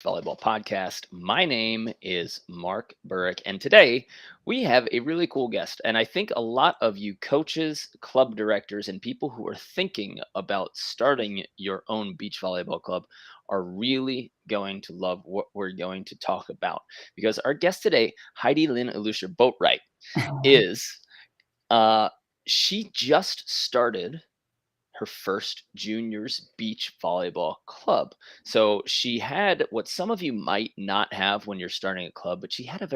Volleyball podcast. My name is Mark Burrick, and today we have a really cool guest. And I think a lot of you coaches, club directors, and people who are thinking about starting your own beach volleyball club are really going to love what we're going to talk about. Because our guest today, Heidi Lynn Illustre-Boatright, is uh, she just started her first juniors beach volleyball club. So she had what some of you might not have when you're starting a club, but she had a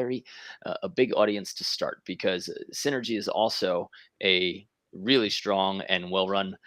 big audience to start because Synergy is also a really strong and well-run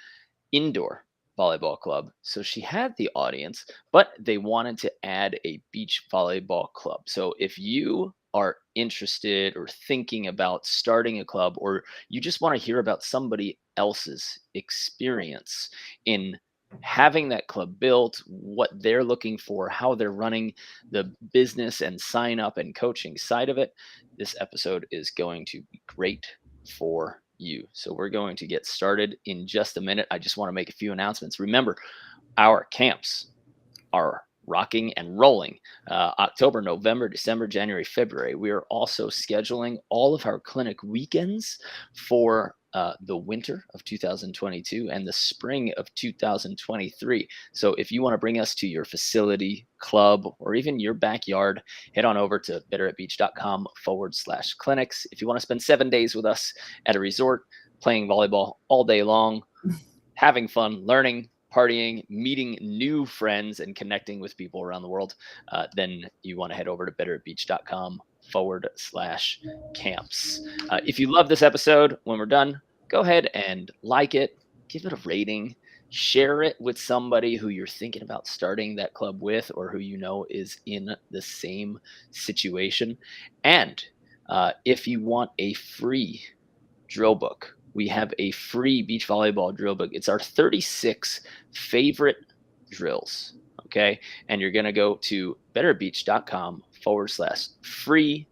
indoor volleyball club. So she had the audience, but they wanted to add a beach volleyball club. So if you are interested or thinking about starting a club, or you just want to hear about somebody else's experience in having that club built, what they're looking for, how they're running the business and sign up and coaching side of it, this episode is going to be great for you. So we're going to get started in just a minute. I just want to make a few announcements. Remember, our camps are rocking and rolling. October, November, December, January, February. We are also scheduling all of our clinic weekends for the winter of 2022 and the spring of 2023. So if you want to bring us to your facility, club, or even your backyard, head on over to betteratbeach.com/clinics. If you want to spend 7 days with us at a resort, playing volleyball all day long, having fun, learning, partying, meeting new friends, and connecting with people around the world, then you want to head over to betteratbeach.com/camps. If you love this episode, when we're done, go ahead and like it, give it a rating, share it with somebody who you're thinking about starting that club with, or who you know is in the same situation. And if you want a free drill book, we have a free beach volleyball drill book. It's our 36 favorite drills. Okay. And you're going to go to betterbeach.com/free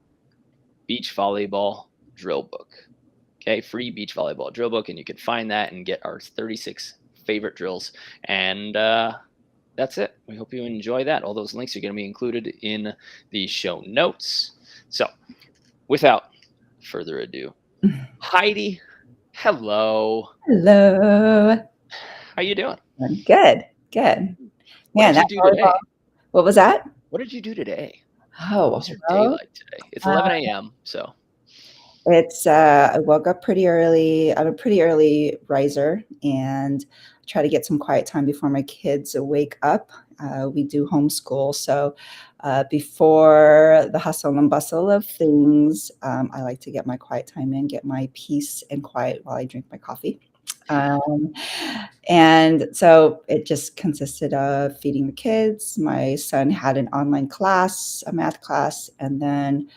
beach volleyball drill book. Okay. Free beach volleyball drill book. And you can find that and get our 36 favorite drills. And that's it. We hope you enjoy that. All those links are going to be included in the show notes. So without further ado, Heidi, hello. Hello. How you doing? Good. Good. What Man, did that you do today? what was that? What did you do today? Oh, What was your day like today? It's 11 a.m. So it's I woke up pretty early. I'm a pretty early riser and try to get some quiet time before my kids wake up. We do homeschool, so before the hustle and bustle of things, I like to get my quiet time in, get my peace and quiet while I drink my coffee. Um, and so it just consisted of feeding the kids. My son had an online class, a math class, and then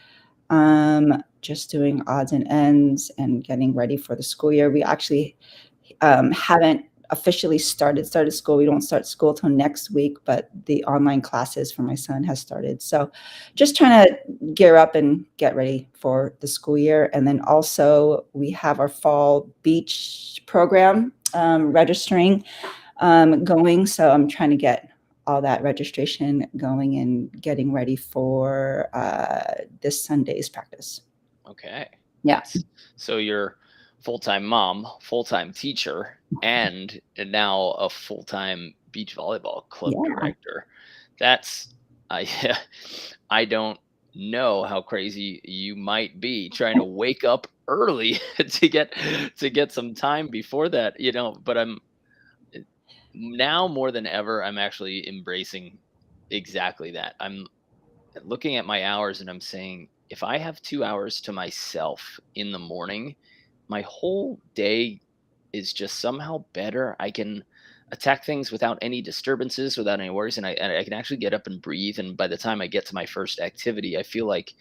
just doing odds and ends and getting ready for the school year. We actually haven't officially started school. We don't start school till next week, but the online classes for my son has started. So just trying to gear up and get ready for the school year. And then also we have our fall beach program registering going. So I'm trying to get all that registration going and getting ready for this Sunday's practice. okay. Yeah. So you're full-time mom, full-time teacher, and now a full-time beach volleyball club director. That's I don't know how crazy you might be trying to wake up early to get some time before that, but I'm now more than ever, I'm actually embracing exactly that. I'm looking at my hours and I'm saying, if I have 2 hours to myself in the morning, my whole day is just somehow better. I can attack things without any disturbances, without any worries, and I can actually get up and breathe. And by the time I get to my first activity, I feel like,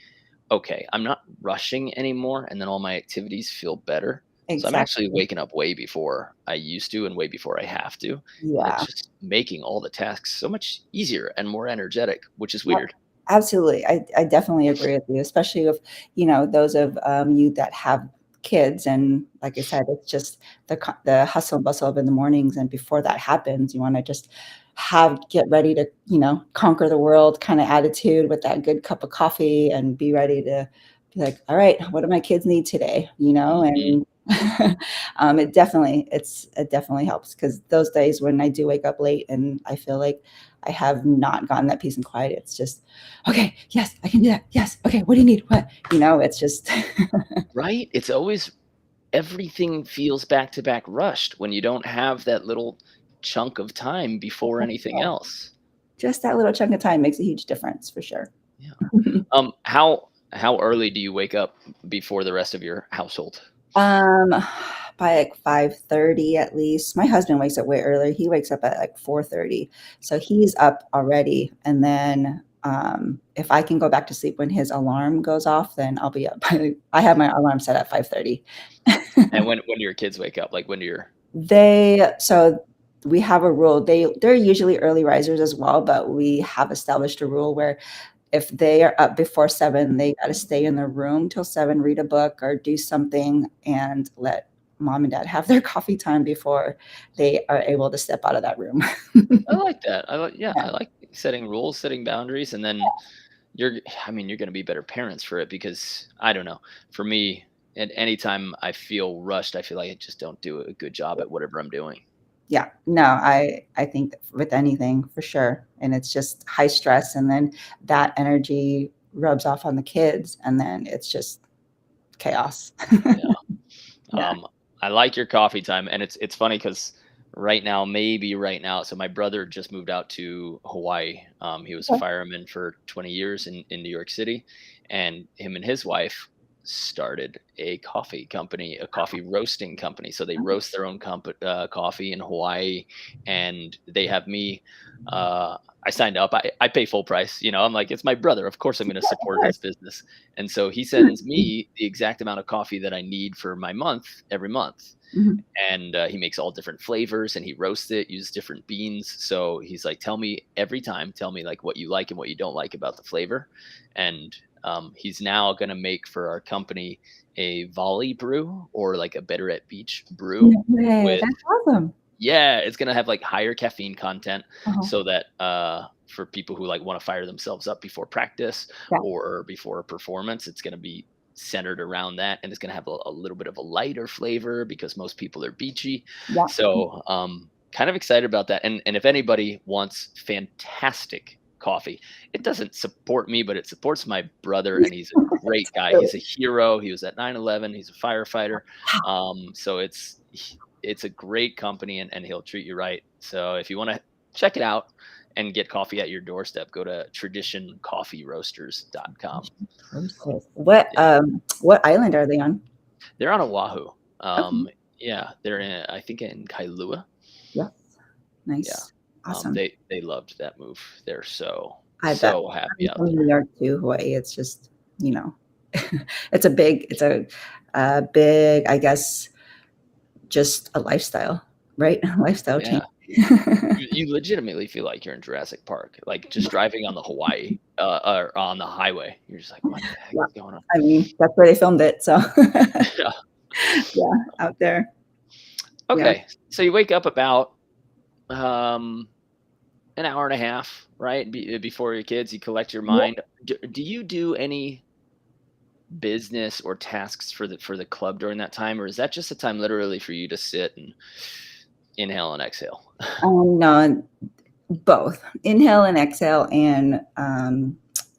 okay, I'm not rushing anymore, and then all my activities feel better. So I'm actually waking up way before I used to and way before I have to. And Yeah. it's just making all the tasks so much easier and more energetic, which is weird. Absolutely. I definitely agree with you, especially if, those of you that have kids. And like I said, it's just the hustle and bustle of in the mornings. And before that happens, you want to just get ready to, conquer the world kind of attitude with that good cup of coffee and be ready to be like, all right, what do my kids need today? Mhm. And it definitely helps because those days when I do wake up late and I feel like I have not gotten that peace and quiet, it's just, okay, yes, I can do that. Yes. Okay. What do you need? What? It's just, Right? It's always everything feels back to back rushed when you don't have that little chunk of time before anything else. just that little chunk of time makes a huge difference for sure. Yeah. How early do you wake up before the rest of your household? Um, by like 5:30 at least. My husband wakes up way earlier. He wakes up at like 4:30. So he's up already. And then if I can go back to sleep when his alarm goes off, then I'll be up. I have my alarm set at 5:30. And when do your kids wake up? Like when do your So we have a rule. They're usually early risers as well, but we have established a rule where if they are up before 7, they gotta stay in their room till 7, read a book or do something and let mom and dad have their coffee time before they are able to step out of that room. I like that. I like yeah, Yeah, I like setting rules, setting boundaries, and then you're I mean, you're gonna be better parents for it because I don't know. For me, at any time I feel rushed, I feel like I just don't do a good job at whatever I'm doing. yeah. No, I think that with anything for sure, and it's just high stress, and then that energy rubs off on the kids, and then it's just chaos. Yeah. Yeah. I like your coffee time, and it's funny because right now, maybe right now, so my brother just moved out to Hawaii. He was a Okay. fireman for 20 years in New York City, and him and his wife started a coffee company, a coffee roasting company. So they roast their own coffee in Hawaii, and they have me. I signed up. I pay full price. I'm like, it's my brother. Of course, I'm going to Of support his course. business. And so he sends me the exact amount of coffee that I need for my month every month. Mhm. And he makes all different flavors and he roasts it, uses different beans. So he's like, tell me every time, tell me like what you like and what you don't like about the flavor. And he's now going to make for our company a volley brew or like a better at beach brew No way, with that's awesome. yeah, it's gonna have, like, higher caffeine content Uh-huh. so that, for people who, like, wanna fire themselves up before practice Yeah, or before a performance, it's gonna be centered around that, and it's gonna have a little bit of a lighter flavor because most people are beachy. yeah. So, kind of excited about that, and if anybody wants fantastic coffee, it doesn't support me, but it supports my brother, and he's a great guy. He's a hero. He was at 9/11. He's a firefighter. So it's a great company and he'll treat you right. So if you want to check it out and get coffee at your doorstep, go to traditioncoffeeroasters.com. Process. What, Yeah. what island are they on? They're on Oahu. Okay. Yeah, they're in, I think in Kailua. Yes. Yeah. Nice. Awesome. They loved that move. They're I bet. so happy I'm out from there. New York to Hawaii. It's just, you know, it's a big, I guess, just a lifestyle, right? Lifestyle Yeah. change. You legitimately feel like you're in Jurassic Park, like just driving on the Hawaii or on the highway. You're just like, what the heck Yeah. is going on? I mean, that's where they filmed it. So Yeah. yeah, out there. Yeah. Okay. So you wake up about um an hour and a half, right? Before your kids, you collect your Yeah. mind. Do you do any business or tasks for the club during that time, or is that just a time literally for you to sit and inhale and exhale? No, both inhale and exhale. And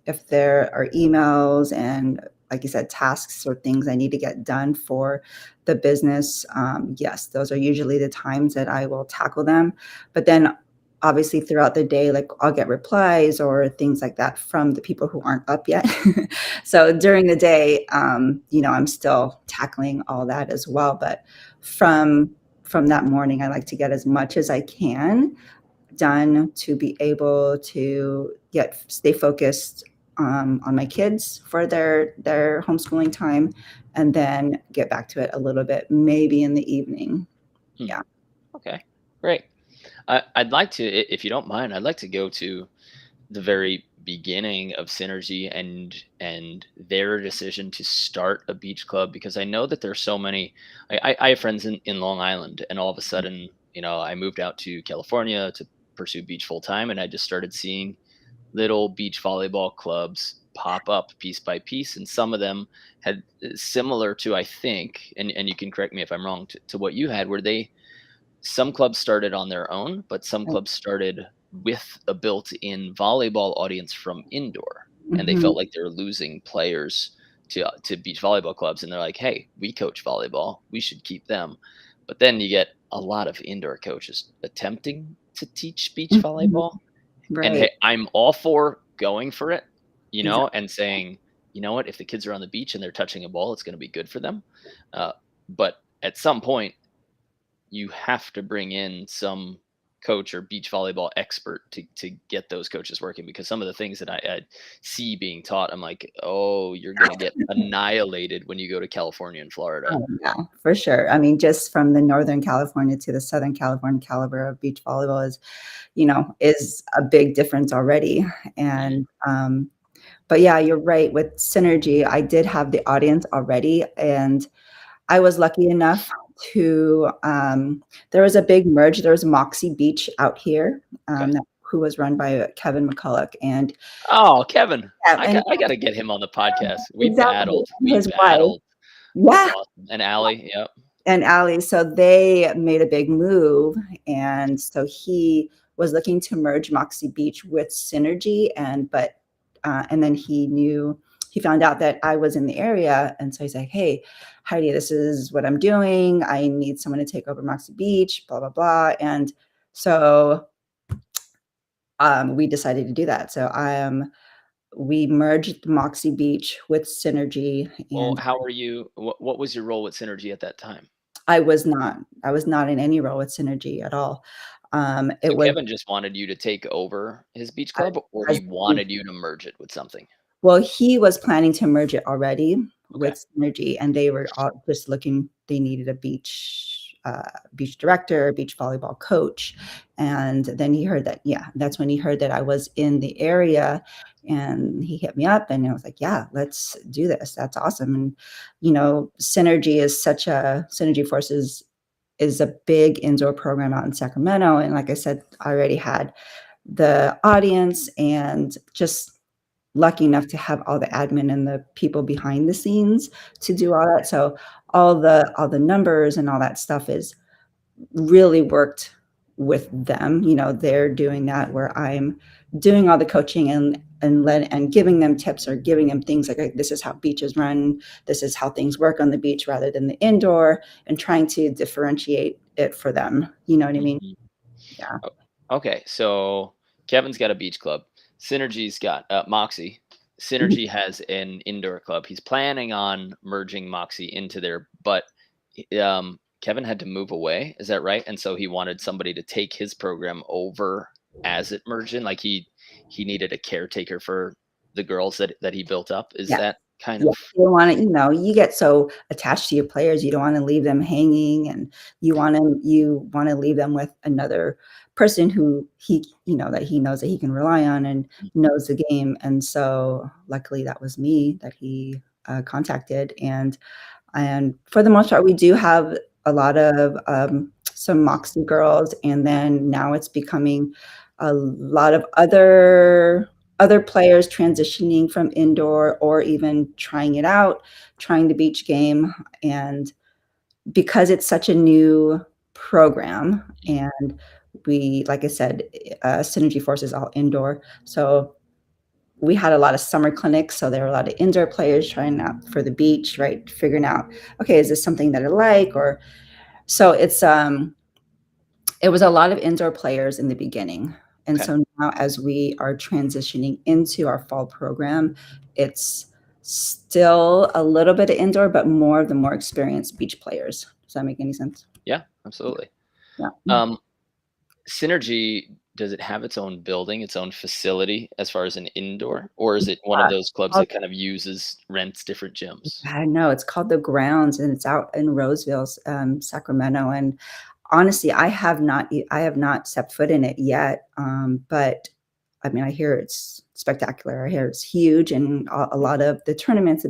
if there are emails and, like you said, tasks or things I need to get done for the business, yes, those are usually the times that I will tackle them. But then obviously throughout the day, like I'll get replies or things like that from the people who aren't up yet. So during the day, I'm still tackling all that as well. But from from that morning, I like to get as much as I can done to be able to stay focused on my kids for their homeschooling time, and then get back to it a little bit, maybe in the evening. Hmm, Yeah. okay, great. I'd like to, if you don't mind, I'd like to go to the very beginning of Synergy and their decision to start a beach club because I know that there's so many. I have friends in Long Island, and all of a sudden, I moved out to California to pursue beach full time, and I just started seeing little beach volleyball clubs pop up piece by piece, and some of them had similar to, I think, and you can correct me if I'm wrong, to what you had, where they some clubs started on their own, but some Right. clubs started with a built-in volleyball audience from indoor, and they Mhm. felt like they were losing players to beach volleyball clubs, and they're like, "Hey, we coach volleyball, we should keep them." But then you get a lot of indoor coaches attempting to teach beach Mhm. volleyball, and Right. hey, I'm all for going for it, Exactly. and saying, you know what, if the kids are on the beach and they're touching a ball, it's going to be good for them. But at some point, you have to bring in some coach or beach volleyball expert to get those coaches working, because some of the things that I see being taught, I'm like, oh, you're going to get annihilated when you go to California and Florida. Oh, yeah, for sure. I mean, just from the Northern California to the Southern California caliber of beach volleyball is a big difference already. Mhm. And, but yeah, you're right. With Synergy, I did have the audience already, and I was lucky enough to, there was a big merge. There was Moxie Beach out here, Okay. who was run by Kevin McCulloch, and Oh, Kevin, yeah, I and got I got to get him on the podcast. We exactly, battled. and We his wife. battled. That's Yeah. awesome. And Allie, yep. And Ali, so they made a big move, and so he was looking to merge Moxie Beach with Synergy, and then he found out that I was in the area, and so he's like, "Hey, Heidi, this is what I'm doing. I need someone to take over Moxie Beach, blah blah blah." And so we decided to do that. So we merged Moxie Beach with Synergy, Well, and how are you? What was your role with Synergy at that time? I was not in any role with Synergy at all. It So was Kevin just wanted you to take over his beach as club, or as he wanted you to merge it with something? well, he was planning to merge it already Okay. with Synergy, and they were all just looking they needed a beach director, beach volleyball coach, and then he heard that that's when he heard that I was in the area, and he hit me up, and I was like, "Yeah, let's do this. That's awesome." And, Synergy Forces is a big indoor program out in Sacramento, and like I said, I already had the audience and just lucky enough to have all the admin and the people behind the scenes to do all that. So all the numbers and all that stuff is really worked with them. They're doing that where I'm doing all the coaching and giving them tips or giving them things like, this is how beaches run, this is how things work on the beach rather than the indoor, and trying to differentiate it for them. You know what I mean? Mhm. Yeah. O Okay, so Kevin's got a beach club. Synergy's got, Moxie. Mhm. Synergy has an indoor club. He's planning on merging Moxie into there, but, Kevin had to move away, is that right? And so he wanted somebody to take his program over as it merged in, like, he needed a caretaker for the girls that he built up. Is Yeah. that kind Yeah, of you get so attached to your players, you don't wanna leave them hanging, and you wanna leave them with another person who that he knows that he can rely on and knows the game, and so, luckily, that was me that he, contacted, and for the most part, we do have a lot of, some Moxie girls, and then now it's becoming a lot of other players transitioning from indoor or even trying it out, trying the beach game, and because it's such a new program, and like I said, Synergy Force is all indoor, so we had a lot of summer clinics, so there were a lot of indoor players trying out for the beach, right? Figuring out, okay, is this something that I like? Or so it was a lot of indoor players in the beginning. And okay. so now as we are transitioning into our fall program, it's still a little bit of indoor, but more of the more experienced beach players. Does that make any sense? Yeah, absolutely. Yeah. Um, Synergy, does it have its own building, its own facility as far as an indoor, or is it one of those clubs Uh, that kind of rents different gyms? I know it's called The Grounds, and it's out in Roseville, Sacramento. And honestly, I have not stepped foot in it yet. But I mean, I hear it's spectacular. I hear it's huge, and a lot of the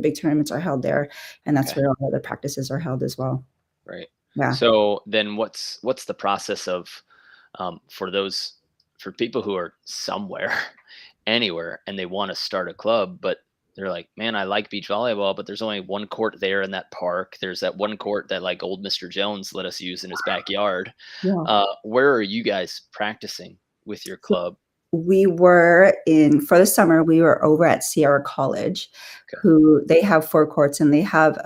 big tournaments are held there, and that's Okay, where all the practices are held as well. right. Yeah. So then what's the process of for those for people who are somewhere, anywhere, and they want to start a club, but they're like, man, I like beach volleyball, but there's only one court there in that park. There's that one court that like old Mr. Jones let us use in his backyard. Yeah. Where are you guys practicing with your So club? we were in for the summer, we were over at Sierra College, Okay. who they have 4 courts and they have,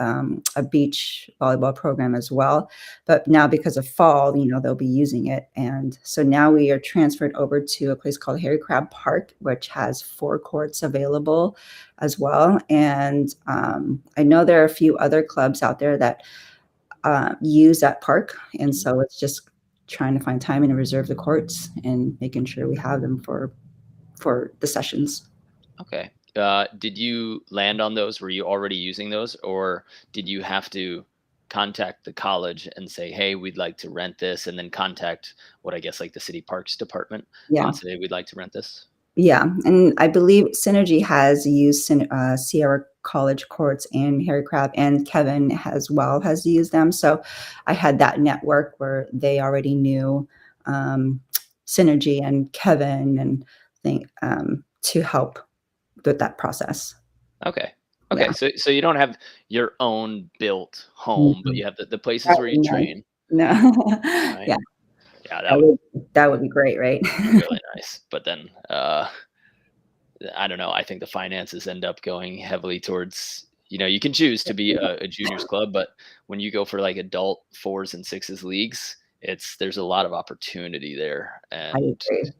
a beach volleyball program as well. But now because of fall, they'll be using it. And so now we are transferred over to a place called Harry Crab Park, which has 4 courts available as well. And, I know there are a few other clubs out there that, use that park. And Mhm. so it's just trying to find time and reserve the courts and making sure we have them for the sessions. Okay. Did you land on those? Were you already using those, or did you have to contact the college and say, "Hey, we'd like to rent this," and then contact what I guess like the city parks department Yeah. and say, "We'd like to rent this"? Yeah, and I believe Synergy has used Sierra College courts and Harry Crab, and Kevin as well has used them. So I had that network where they already knew, um, Synergy and Kevin and think, to help with that process. Okay. Yeah. Okay. So you don't have your own built home, but Mhm. you have the places That where would you be nice. train, No. right? Yeah, Yeah, that would that would be great, right? be really nice. But then I don't know. I think the finances end up going heavily towards, you can choose to be a juniors club, but when you go for like adult fours and sixes leagues, there's a lot of opportunity there. I And agree. So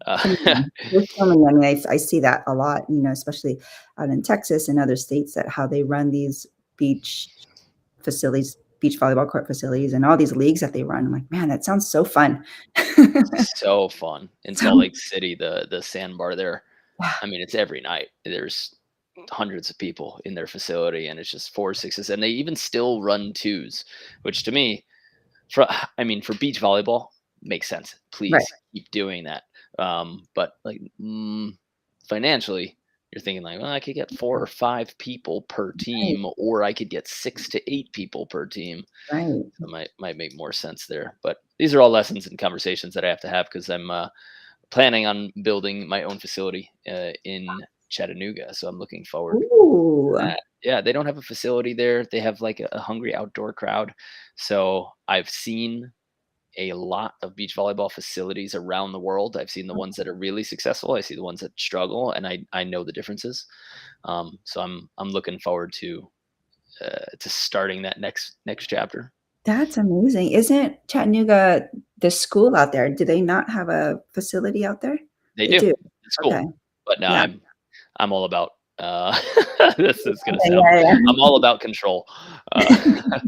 uh, many. There's so many. I mean, I see that a lot, especially out in Texas and other states that how they run these beach facilities, beach volleyball court facilities, and all these leagues that they run. I'm like, man, that sounds so fun. so fun in Salt So Lake City, the sandbar there. yeah, I mean, it's every night. There's hundreds of people in their facility, and it's just four sixes, and they even still run twos, which to me, for I mean, for beach volleyball, makes sense. right, Please keep doing that. But like financially, you're thinking like, well, I could get 4 or 5 people per right, team, or I could get 6 to 8 people per team. right. So it might make more sense there. But these are all lessons and conversations that I have to have because I'm planning on building my own facility in Chattanooga. So I'm looking forward Ooh, to that. Yeah, they don't have a facility there. They have like a hungry outdoor crowd. So I've seen a lot of beach volleyball facilities around the world. I've seen the ones that are really successful. I see the ones that struggle, and I know the differences. So I'm looking forward to starting that next chapter. that's amazing. Isn't Chattanooga the school out there? Do they not have a facility out there? They They do. do. It's Okay. cool, but no, Yeah. I'm all about. This is gonna Yeah, sound. yeah, I'm all about control. Uh,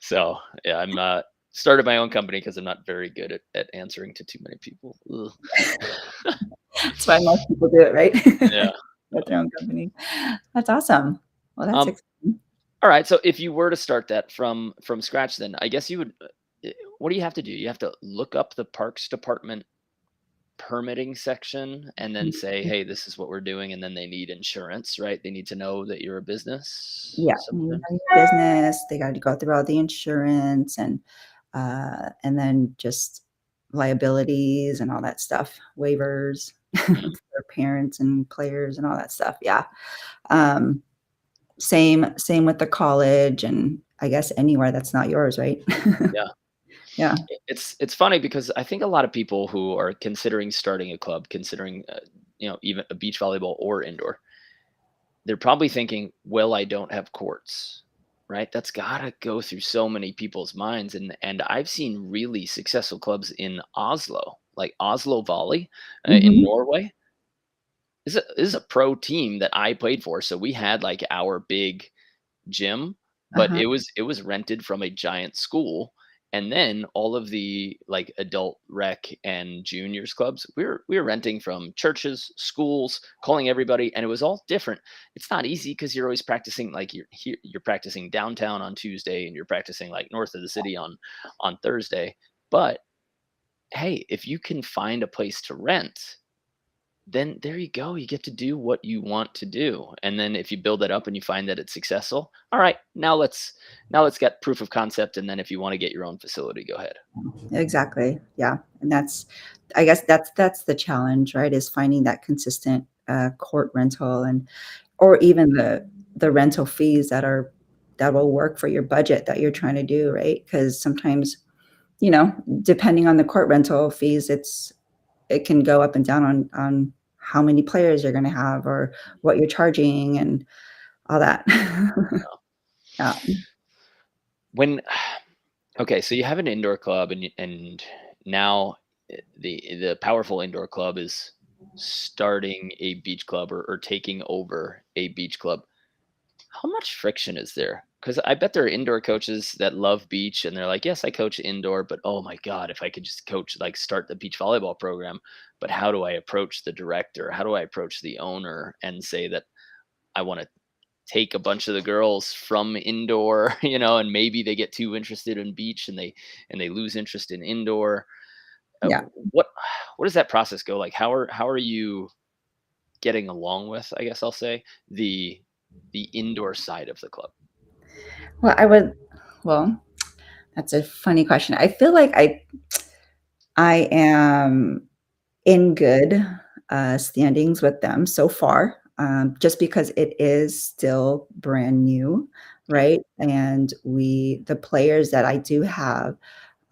so yeah, I'm started my own company because I'm not very good at answering to too many people. Ugh. That's why most people do it, right? Yeah. With their own company. That's awesome. Well, that's Um. exciting. All right. So if you were to start that from scratch, then I guess you would. What do you have to do? You have to look up the Parks Department permitting section and then say, Mhm. "Hey, this is what we're doing," and then they need insurance, right? They need to know that you're a business Yeah, sometimes. business, they gotta go through all the insurance and then just liabilities and all that stuff, waivers Mhm. for parents and players and all that stuff, yeah. Um, same with the college and I guess anywhere that's not yours, right? Yeah. Yeah. It's funny because I think a lot of people who are considering starting a club, considering even a beach volleyball or indoor, they're probably thinking, "Well, I don't have courts." Right? That's got to go through so many people's minds, and I've seen really successful clubs in Oslo, like Oslo Volley in Mhm. Norway. This is a pro team that I played for, so we had like our big gym, but Uh-huh. it was rented from a giant school, and then all of the like adult rec and juniors clubs, we were renting from churches, schools, calling everybody, and it was all different. It's not easy because you're always practicing like you're practicing downtown on Tuesday and you're practicing like north of the city on Thursday. But hey, if you can find a place to rent, then there you go. You get to do what you want to do. And then if you build that up and you find that it's successful, all right, now let's get proof of concept. And then if you want to get your own facility, go ahead. Exactly. Yeah. And that's, I guess that's the challenge, right? Is finding that consistent court rental, and or even the rental fees that will work for your budget that you're trying to do, right? Because sometimes, you know, depending on the court rental fees, it can go up and down on how many players you're going to have or what you're charging and all that. Yeah. When okay, so you have an indoor club, and now the powerful indoor club is starting a beach club, or taking over a beach club. How much friction is there? Because I bet there are indoor coaches that love beach and they're like, yes, I coach indoor, but oh my God, if I could just coach, like start the beach volleyball program. But how do I approach the director? How do I approach the owner and say that I want to take a bunch of the girls from indoor, and maybe they get too interested in beach and they lose interest in indoor. Yeah. What what does that process go like? How are you getting along with, I guess I'll say, the indoor side of the club? Well, well, that's a funny question. I feel like I am in good standings with them so far, just because it is still brand new, Okay. right? And the players that I do have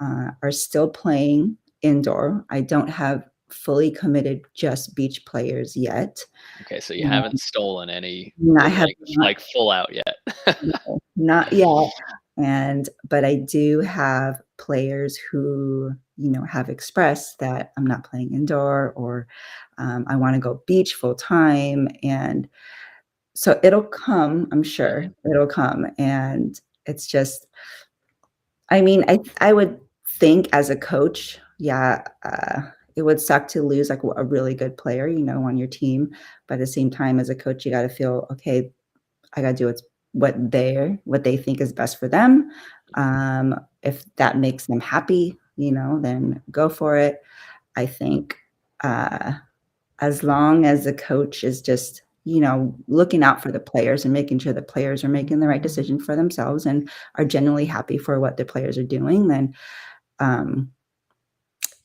are still playing indoor. I don't have fully committed just beach players yet. Okay, so you haven't And stolen any, I have not, like full out yet. no, not yet. But I do have players who, have expressed that I'm not playing indoor, or I want to go beach full time. And so it'll come, I'm Yeah. sure it'll come. And it's just, I mean, I would think as a coach, yeah, it would suck to lose like a really good player, on your team. But at the same time, as a coach, you got to feel okay. I got to do what they think is best for them. If that makes them happy, then go for it. I think uh, as long as the coach is just, looking out for the players and making sure the players are making the right decision for themselves and are genuinely happy for what the players are doing, then um,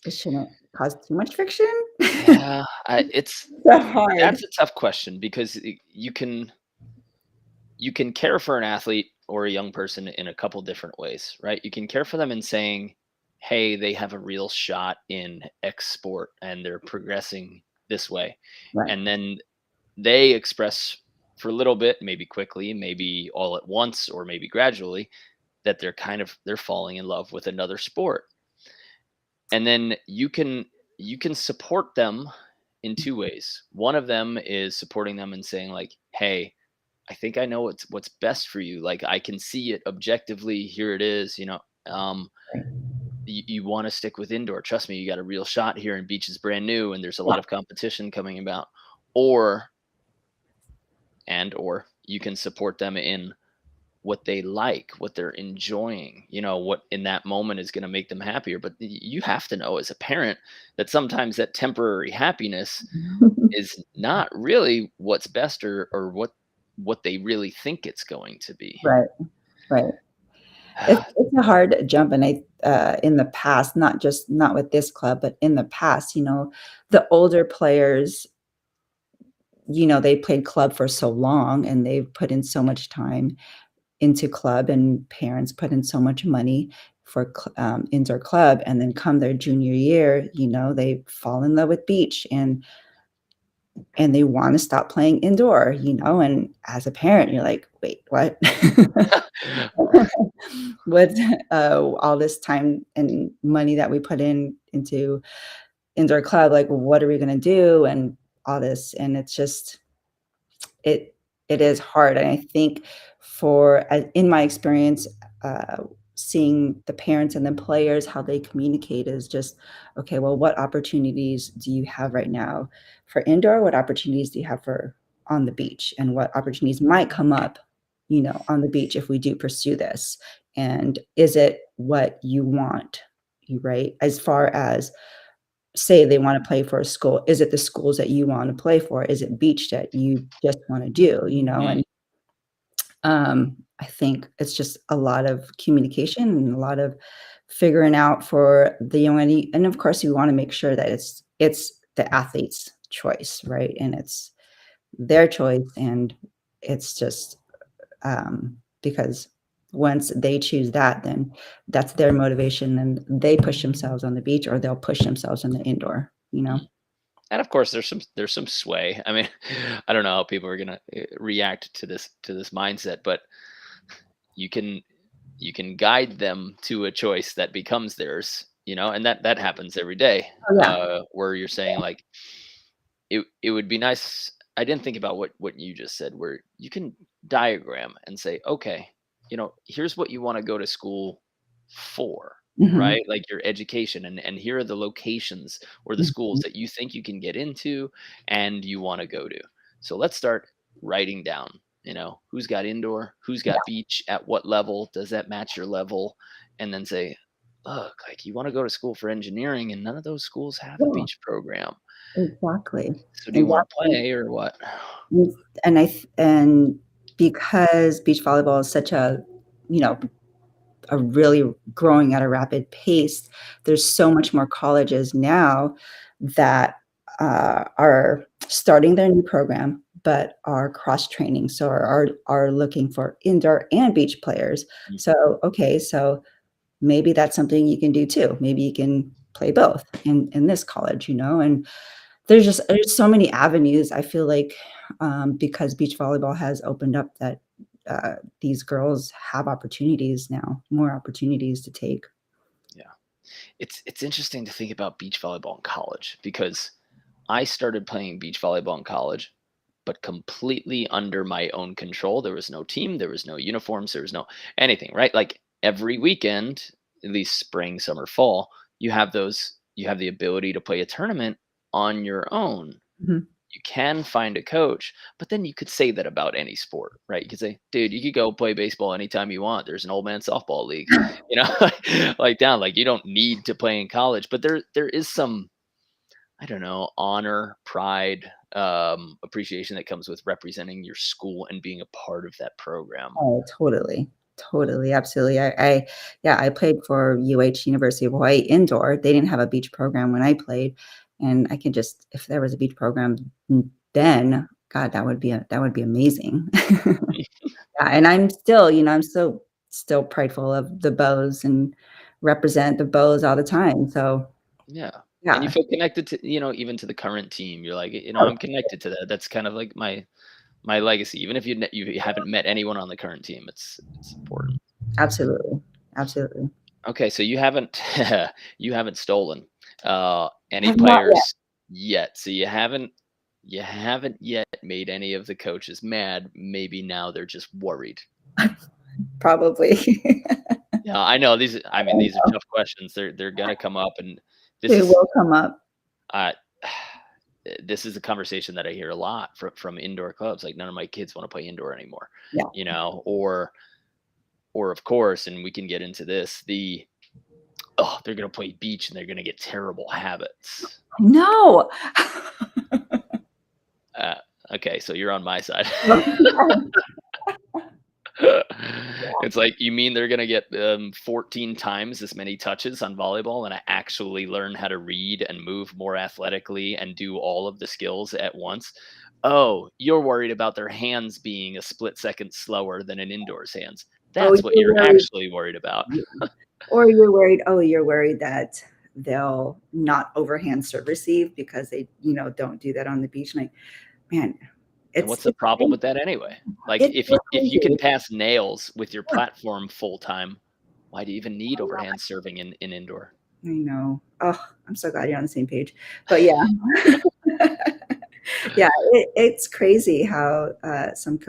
it shouldn't cause too much friction. Yeah, it's So hard. that's a tough question because you can care for an athlete or a young person in a couple different ways, right? You can care for them in saying, "Hey, they have a real shot in X sport and they're progressing this way." Right. And then they express for a little bit, maybe quickly, maybe all at once, or maybe gradually, that they're falling in love with another sport. And then you can support them in two ways. One of them is supporting them and saying like, "Hey, I think I know what's best for you. Like I can see it objectively. Here it is. Right. You want to stick with indoor. Trust me, you got a real shot here. And beach is brand new, and there's a Yeah. lot of competition coming about. Or or you can support them in what they like, what they're enjoying, what in that moment is going to make them happier. But you have to know as a parent that sometimes that temporary happiness is not really what's best, or what they really think it's going to be. Right. Right. It's a hard jump, and in the past, not with this club, but in the past, the older players, they played club for so long and they've put in so much time into club, and parents put in so much money for indoor club, and then come their junior year, they fall in love with beach, and they want to stop playing indoor, and as a parent, you're like, wait, what? With all this time and money that we put into indoor club, like what are we going to do, and all this, and it's just it it is hard. And I think in my experience, uh, seeing the parents and the players, how they communicate is just, okay, well, what opportunities do you have right now for indoor? What opportunities do you have for on the beach? And what opportunities might come up, on the beach if we do pursue this? And is it what you want? You right? As far as say they wanna play for a school, is it the schools that you wanna play for? Is it beach that you just wanna do, you know? Mm, And, I think it's just a lot of communication and a lot of figuring out for the young and of course, you wanna make sure that it's the athlete's choice, right? And it's their choice, and it's just, because once they choose that, then that's their motivation, and they push themselves on the beach or they'll push themselves in the indoor, you know? mm. And of course, there's some sway. I mean, I don't know how people are gonna react to this mindset, but you can you can guide them to a choice that becomes theirs, and that happens every day. Oh, yeah. Where you're saying like it would be nice. I didn't think about what you just said, where you can diagram and say, okay, here's what you want to go to school for, Mhm. right? Like your education, and here are the locations or the schools Mhm. that you think you can get into and you want to go to. So let's start writing down, who's got indoor, who's Yeah, got beach, at what level, does that match your level? And then say, look, like you want to go to school for engineering and none of those schools have a yeah, beach program. exactly, So do you wanna exactly. play or what? Mm, and because beach volleyball is such you know, a really growing at a rapid pace, there's so much more colleges now that, are starting their new program, but are cross-training, so are looking for indoor and beach players. Mm, So, okay, so maybe that's something you can do too. Maybe you can play both in this college, and there's so many avenues, I feel like, because beach volleyball has opened up that, these girls have opportunities now, more opportunities to take. yeah. It's interesting to think about beach volleyball in college because I started playing beach volleyball in college, but completely under my own control. There was no team, there was no uniforms, there was no anything, right? Like every weekend, at least spring, summer, fall, you have the ability to play a tournament on your own. Mhm. You can find a coach, but then you could say that about any sport, right? You could say, dude, you could go play baseball anytime you want. There's an old man softball league, like down, like you don't need to play in college, but there is some, I don't know, honor, pride, appreciation that comes with representing your school and being a part of that program. Oh, totally. Totally, absolutely. Yeah, I played for UH, University of Hawaii indoor. They didn't have a beach program when I played, and I can just if there was a beach program then, god, that would be amazing. Yeah, and I'm still, I'm still prideful of the bows and represent the bows all the time, so, Yeah. And you yeah. feel connected to, even to the current team. You're like, Oh, I'm connected to that. That's kind of like my legacy. Even if you haven't met anyone on the current team, it's important. absolutely, absolutely. Okay, so you haven't you haven't stolen I any have not yet, players yet. So you haven't yet made any of the coaches mad. Maybe now they're just worried. probably. Yeah, I know these. I mean, And these are tough questions. They're gonna come up, and this they is will come up. uh, this is a conversation that I hear a lot from indoor clubs. Like none of my kids want to play indoor anymore, Yeah. or of course, and we can get into this. Oh, they're gonna play beach and they're gonna get terrible habits. No. Uh, okay, so you're on my side. It's like, you mean they're gonna get 14 times as many touches on volleyball and I actually learn how to read and move more athletically and do all of the skills at once? Oh, you're worried about their hands being a split second slower than an indoors hands. Oh, That's what you're you're worried. actually worried about. Or you're worried that they'll not overhand serve receive because they, don't do that on the beach. Like, man, And what's the it's problem crazy. with that anyway? Like It's so if you can crazy. pass nails with your Yeah, platform full time, why do you even need overhand serving in indoor? I know. Oh, I'm so glad you're on the same page. But yeah. Yeah, it's crazy how, some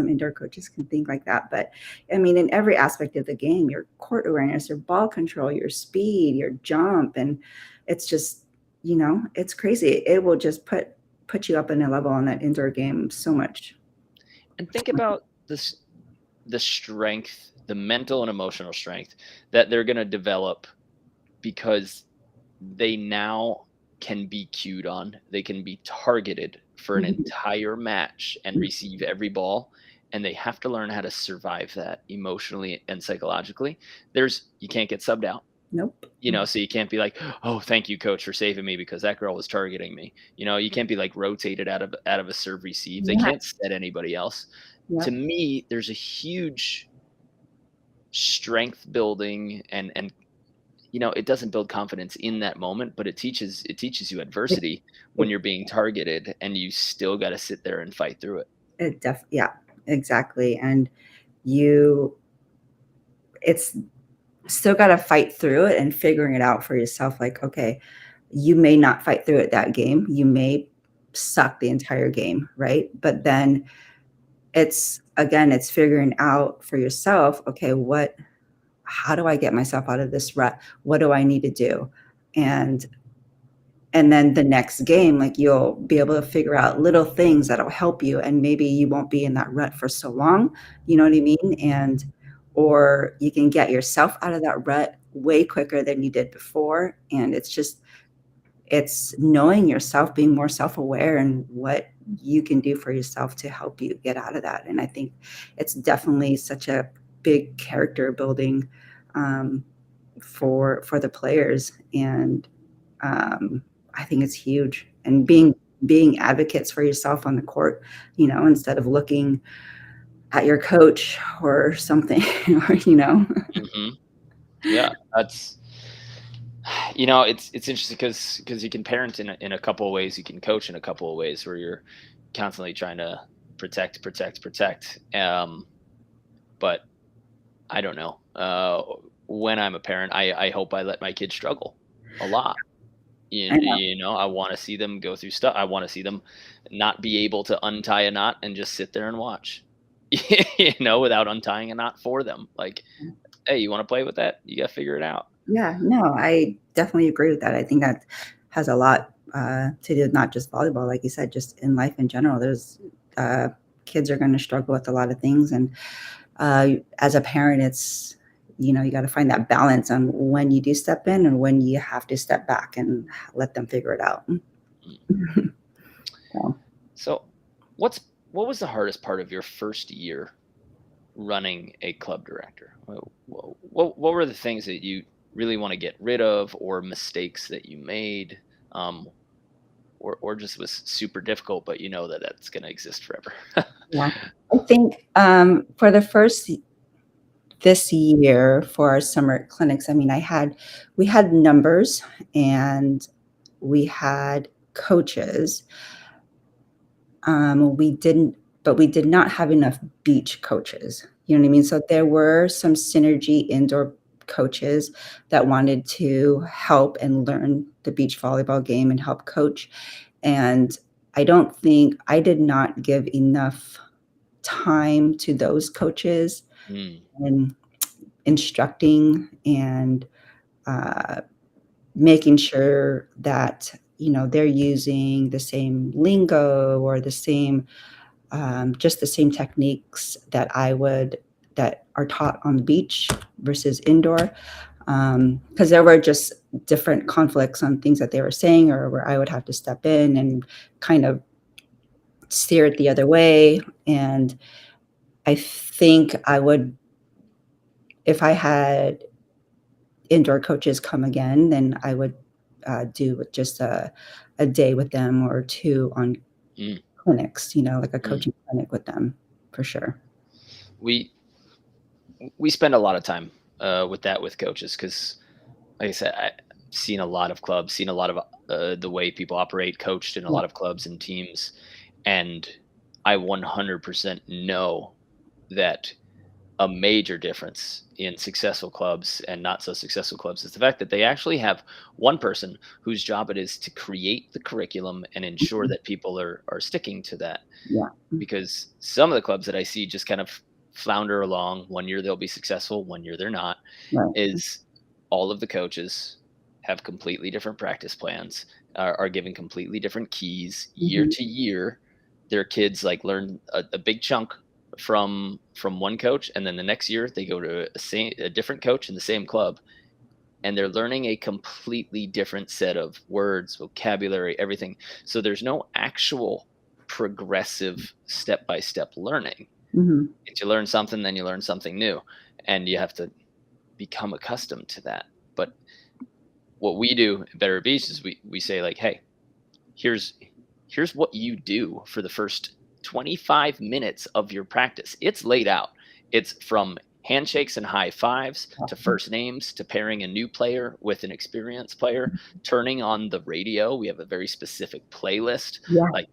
indoor coaches can think like that, but, I mean, in every aspect of the game, your court awareness, your ball control, your speed, your jump, and it's just, it's crazy. It will just put you up in a level on that indoor game so much. And think about the strength, the mental and emotional strength that they're going to develop because they now can be cued on. They can be targeted for an Mhm. entire match and Mm. receive every ball, and they have to learn how to survive that emotionally and psychologically. You can't get subbed out, Nope. so you can't be like, "Oh, thank you, coach, for saving me because that girl was targeting me." You can't be like rotated out of a serve receive. They Yeah. can't set anybody else. To Yep. me, there's a huge strength building and it doesn't build confidence in that moment, but it teaches you It adversity when it you're being targeted and you still got to sit there and fight through it. yeah, exactly, and you it's still gotta fight through it and figuring it out for yourself, like, okay, you may not fight through it that game, you may suck the entire game, right? But then it's figuring out for yourself, okay, how do I get myself out of this rut? What do I need to do? And and then the next game, like, you'll be able to figure out little things that'll help you, and maybe you won't be in that rut for so long, you know what I mean? And or you can get yourself out of that rut way quicker than you did before, and it's knowing yourself, being more self-aware and what you can do for yourself to help you get out of that, and I think it's definitely such a big character building, um, for the players, and I think it's huge. And being advocates for yourself on the court, instead of looking at your coach or something, or Hmm. Yeah, that's it's interesting because you can parent in a couple of ways. You can coach in a couple of ways where you're constantly trying to protect, protect, protect. But I don't know. When I'm a parent, I hope I let my kids struggle a lot. I know. I want to see them go through stuff. I want to see them not be able to untie a knot and just sit there and watch, without untying a knot for them. Like, hey, you want to play with that? You got to figure it out. Yeah, no, I definitely agree with that. I think that has a lot to do with not just volleyball, like you said, just in life in general. There's uh, kids are going to struggle with a lot of things, and as a parent, you got to find that balance on when you do step in and when you have to step back and let them figure it out. Mm. So, So, what was the hardest part of your first year running a club director? What were the things that you really want to get rid of, or mistakes that you made, um, or just was super difficult, but you know that that's going to exist forever? yeah, I think for the first this year for our summer clinics, I mean, we had numbers and we had coaches. We didn't, but we did not have enough beach coaches. You know what I mean? So there were some synergy indoor coaches that wanted to help and learn the beach volleyball game and help coach. And I did not give enough time to those coaches Mm, and instructing and uh, making sure that they're using the same lingo or the same just the same techniques that are taught on the beach versus indoor, because there were just different conflicts on things that they were saying, or where I would have to step in and kind of steer it the other way. And I think I would, if I had indoor coaches come again, then I would do just a day with them or two on mm, clinics, like a mm. coaching clinic with them for sure. We we spend a lot of time with coaches because, like I said, I've seen a lot of clubs, seen a lot of the way people operate, coached in a Yeah. lot of clubs and teams, and I 100% know that a major difference in successful clubs and not so successful clubs is the fact that they actually have one person whose job it is to create the curriculum and ensure Mhm. that people are sticking to that. Yeah. Because some of the clubs that I see just kind of flounder along. One year they'll be successful, one year they're not. Right. Is all of the coaches have completely different practice plans, are given completely different keys year Mhm. to year. Their kids like learn a big chunk from one coach, and then the next year they go to a different coach in the same club, and they're learning a completely different set of words, vocabulary, everything. So there's no actual progressive step by step learning. Mhm. If you learn something, then you learn something new, and you have to become accustomed to that. But what we do at Better Beast is we say like, hey, here's here's what you do for the first 25 minutes of your practice. It's laid out. It's from handshakes and high fives to first names to pairing a new player with an experienced player, turning on the radio. We have a very specific playlist. Yeah, Like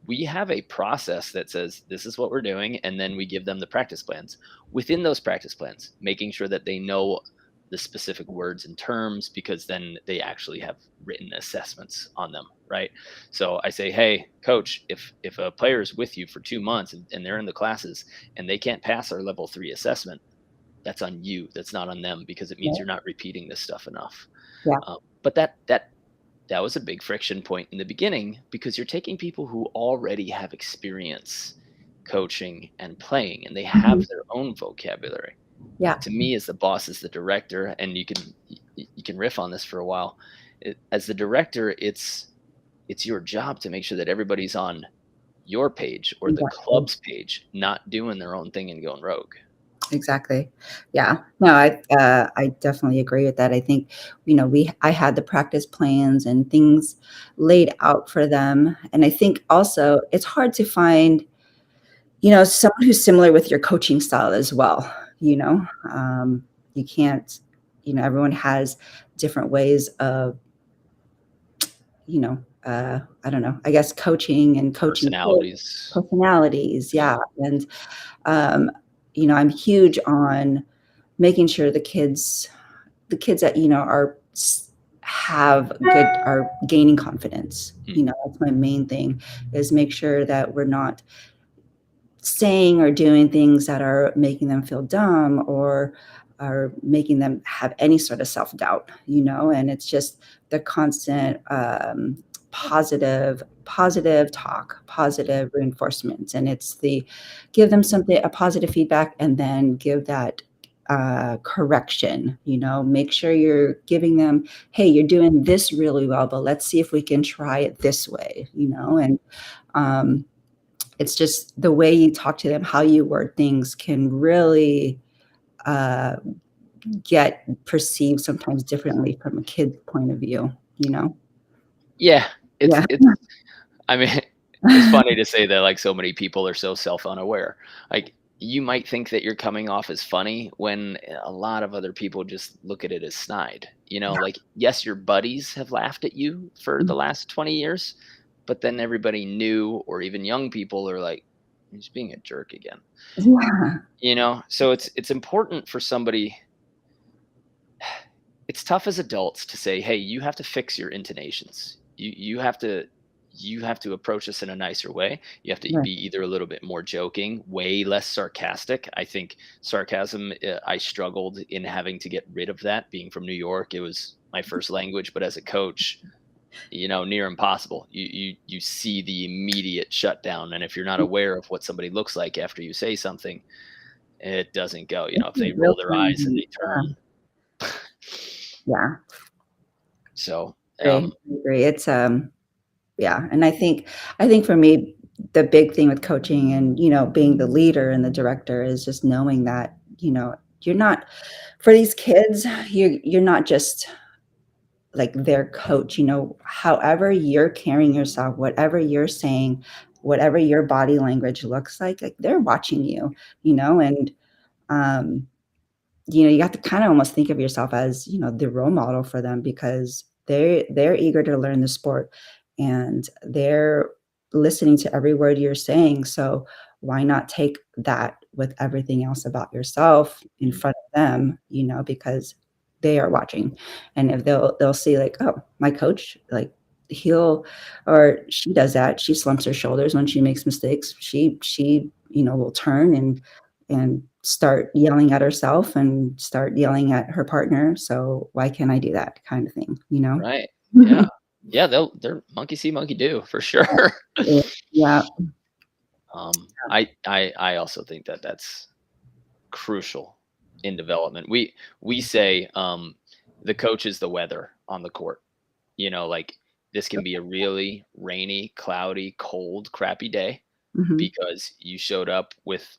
we have a process that says this is what we're doing, and then we give them the practice plans. Within those practice plans, making sure that they know the specific words and terms, because then they actually have written assessments on them, right? So I say, hey coach, if a player is with you for 2 months and they're in the classes and they can't pass our level 3 assessment, that's on you, that's not on them, because it means yeah, you're not repeating this stuff enough. yeah, But that was a big friction point in the beginning, because you're taking people who already have experience coaching and playing, and they mhm, have their own vocabulary. yeah, To me, as the boss, as the director, and you can riff on this for a while. As the director, it's your job to make sure that everybody's on your page or the exactly, club's page, not doing their own thing and going rogue. exactly. Yeah. No, I definitely agree with that. I think, I had the practice plans and things laid out for them, and I think also it's hard to find, someone who's similar with your coaching style as well, you know? You can't everyone has different ways of, I don't know, I guess coaching kids, Personalities. personalities, Yeah. yeah, and, um, I'm huge on making sure the kids that, are gaining confidence, Mm. that's my main thing, is make sure that we're not saying or doing things that are making them feel dumb or are making them have any sort of self-doubt, and it's just the constant positive talk, positive reinforcements, and it's the give them something a positive feedback and then give that correction, make sure you're giving them, hey, you're doing this really well, but let's see if we can try it this way, and um, it's just the way you talk to them, how you word things can really, uh, get perceived sometimes differently from a kid's point of view, you know? Yeah, Yeah. it's I mean, it's funny to say that, like, so many people are so self-unaware. Like, you might think that you're coming off as funny when a lot of other people just look at it as snide, like, yes, your buddies have laughed at you for the last 20 years, but then everybody new or even young people are like, "He's being a jerk again." Yeah. So it's important for somebody. It's tough as adults to say, "Hey, you have to fix your intonations. You have to approach this in a nicer way. You have to Right. be either a little bit more joking, way less sarcastic." I think sarcasm, I struggled in having to get rid of that. Being from New York, it was my first language, but as a coach, near impossible. You see the immediate shutdown, and if you're not aware of what somebody looks like after you say something, it doesn't go. It's If in they real roll their eyes and time. they turn. Yeah, So, I agree. It's, yeah, and I think for me, the big thing with coaching and, being the leader and the director is just knowing that, you're not for these kids, you're not just like their coach, however you're carrying yourself, whatever you're saying, whatever your body language looks like they're watching you, and um, you have to kind of almost think of yourself as, the role model for them because they're eager to learn the sport and they're listening to every word you're saying. So why not take that with everything else about yourself in mm, front of them, because they are watching. And if they'll see like, oh, my coach, like he'll or she does that. She slumps her shoulders when she makes mistakes. She, will turn and start yelling at herself and start yelling at her partner, so why can't I do that kind of thing, you know? right. Yeah. Yeah, they're monkey see, monkey do for sure. Yeah, yeah, I also think that that's crucial in development. We say, the coach is the weather on the court. Like this can be a really rainy, cloudy, cold, crappy day Mhm. because you showed up with,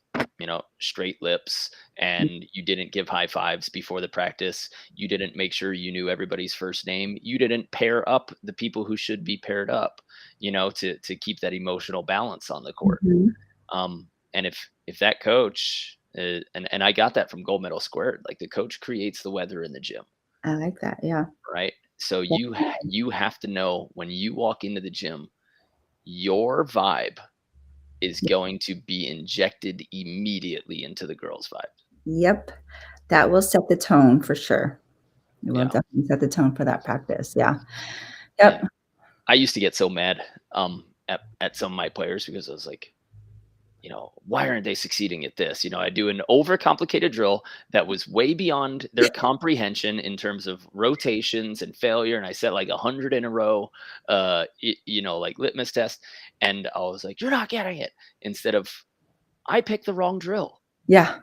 straight lips and you didn't give high fives before the practice. You didn't make sure you knew everybody's first name. You didn't pair up the people who should be paired up, to keep that emotional balance on the court. Mhm. And if that coach, and I got that from Gold Medal Squared, like the coach creates the weather in the gym, I like that, yeah. right? So Definitely. you have to know when you walk into the gym, your vibe is going to be injected immediately into the girls' vibe. Yep. That will set the tone for sure. It will Yeah, definitely set the tone for that practice, yeah. yeah. Yep. I used to get so mad at some of my players because I was like, why aren't they succeeding at this? I do an overcomplicated drill that was way beyond their comprehension in terms of rotations and failure. And I set like 100 in a row, like litmus test. And I was like, you're not getting it. Instead of, I picked the wrong drill. Yeah.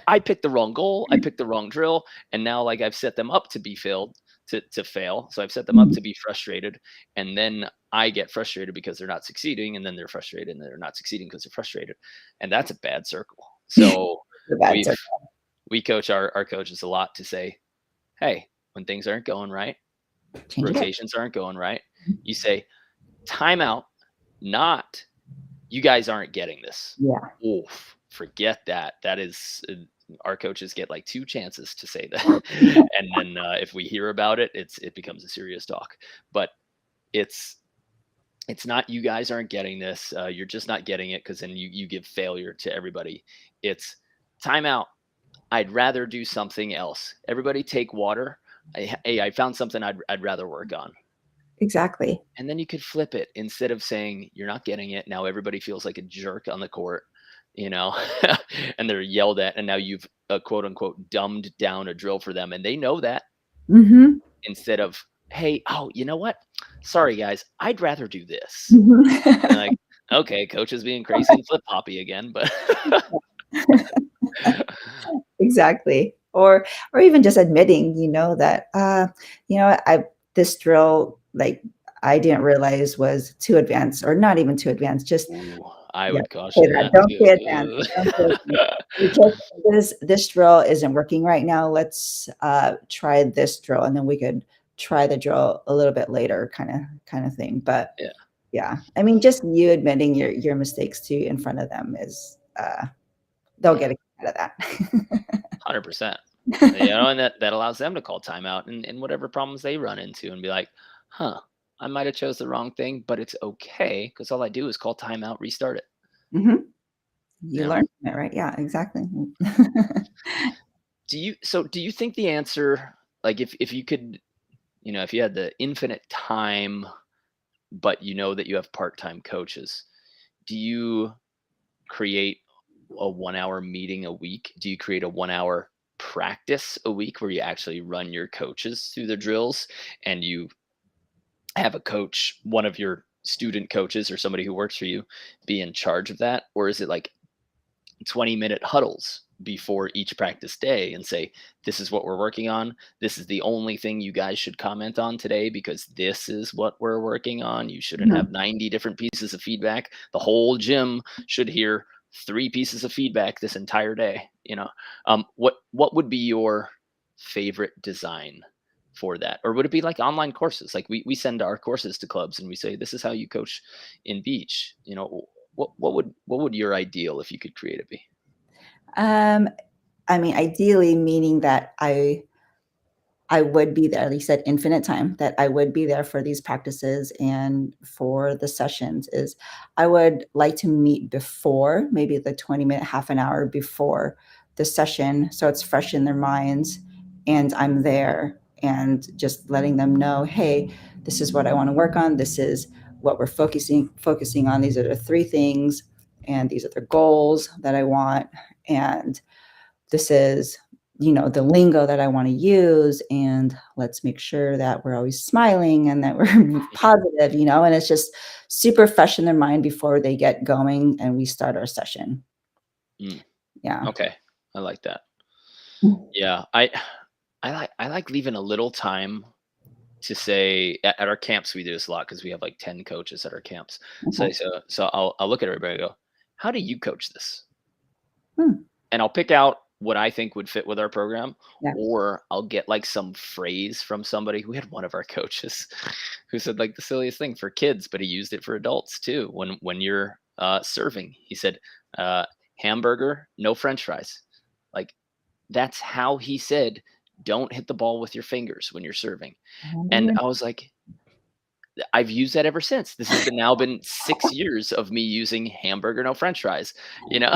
I picked the wrong goal. I picked the wrong drill. And now like I've set them up to be failed to fail. So I've set them up Mhm. to be frustrated. And then I get frustrated because they're not succeeding. And then they're frustrated and they're not succeeding because they're frustrated. And that's a bad circle. So The bad we've circle. we coach our coaches a lot to say, hey, when things aren't going right, Change it up. rotations aren't going right, you say, timeout, not you guys aren't getting this. Yeah. Oof, forget that. That is our coaches get like 2 chances to say that. And then if we hear about it, it becomes a serious talk. But it's it's not you guys aren't getting this. You're just not getting it because then you give failure to everybody. It's timeout. I'd rather do something else. Everybody take water. Hey, I found something I'd rather work on. Exactly. And then you could flip it instead of saying you're not getting it. Now everybody feels like a jerk on the court, you know, and they're yelled at. And now you've quote unquote dumbed down a drill for them. And they know that Mhm. instead of, hey, oh, you know what? Sorry, guys, I'd rather do this. And Mhm. like, okay, coach is being crazy and flip floppy again. But Exactly. Or even just admitting, that, I this drill, like, I didn't realize was too advanced or not even too advanced, just ooh, I yeah, would say caution that, that don't say advanced, too. don't say advanced. We just this drill isn't working right now, let's, try this drill, and then we could try the drill a little bit later kinda thing, but Yeah, yeah, I mean, just you admitting your mistakes too in front of them is, they'll yeah, get a kick out of that. 100%. And that allows them to call timeout and whatever problems they run into and be like, huh, I might have chose the wrong thing, but it's okay because all I do is call timeout, restart it. Mhm. You Yeah. learn from it, right? Yeah, exactly. Do you think the answer, like if you could, if you had the infinite time, but you know that you have part-time coaches, do you create a 1 hour meeting a week? Do you create a 1 hour practice a week where you actually run your coaches through the drills and you have a coach, one of your student coaches or somebody who works for you be in charge of that? Or is it like 20-minute huddles before each practice day and say, this is what we're working on. This is the only thing you guys should comment on today because this is what we're working on. You shouldn't Mhm. have 90 different pieces of feedback. The whole gym should hear 3 pieces of feedback this entire day. What would be your favorite design for that? Or would it be like online courses? Like we send our courses to clubs and we say, this is how you coach in beach. What would your ideal if you could create it be? Um, I mean, ideally, meaning that I would be there, at least at infinite time, that I would be there for these practices and for the sessions is I would like to meet before, maybe the 20-minute, half an hour before the session, so it's fresh in their minds, and I'm there and just letting them know, "Hey, this is what I wanna work on. This is what we're focusing on. These are the 3 things, and these are the goals that I want, and this is the lingo that I want to use, and let's make sure that we're always smiling and that we're positive, and it's just super fresh in their mind before they get going and we start our session. Mm, Yeah. okay, I like that. Yeah, I like leaving a little time to say at our camps we do this a lot because we have like 10 coaches at our camps. So Okay. so so I'll look at everybody and go, how do you coach this? Hmm. And I'll pick out what I think would fit with our program, Yeah. or I'll get like some phrase from somebody. We had one of our coaches who said like the silliest thing for kids, but he used it for adults too. When you're serving, he said, uh, "Hamburger, no French fries." Like that's how he said, "Don't hit the ball with your fingers when you're serving." And Hamburger. I was like, I've used that ever since. This has been 6 years of me using hamburger, no french fries, you know?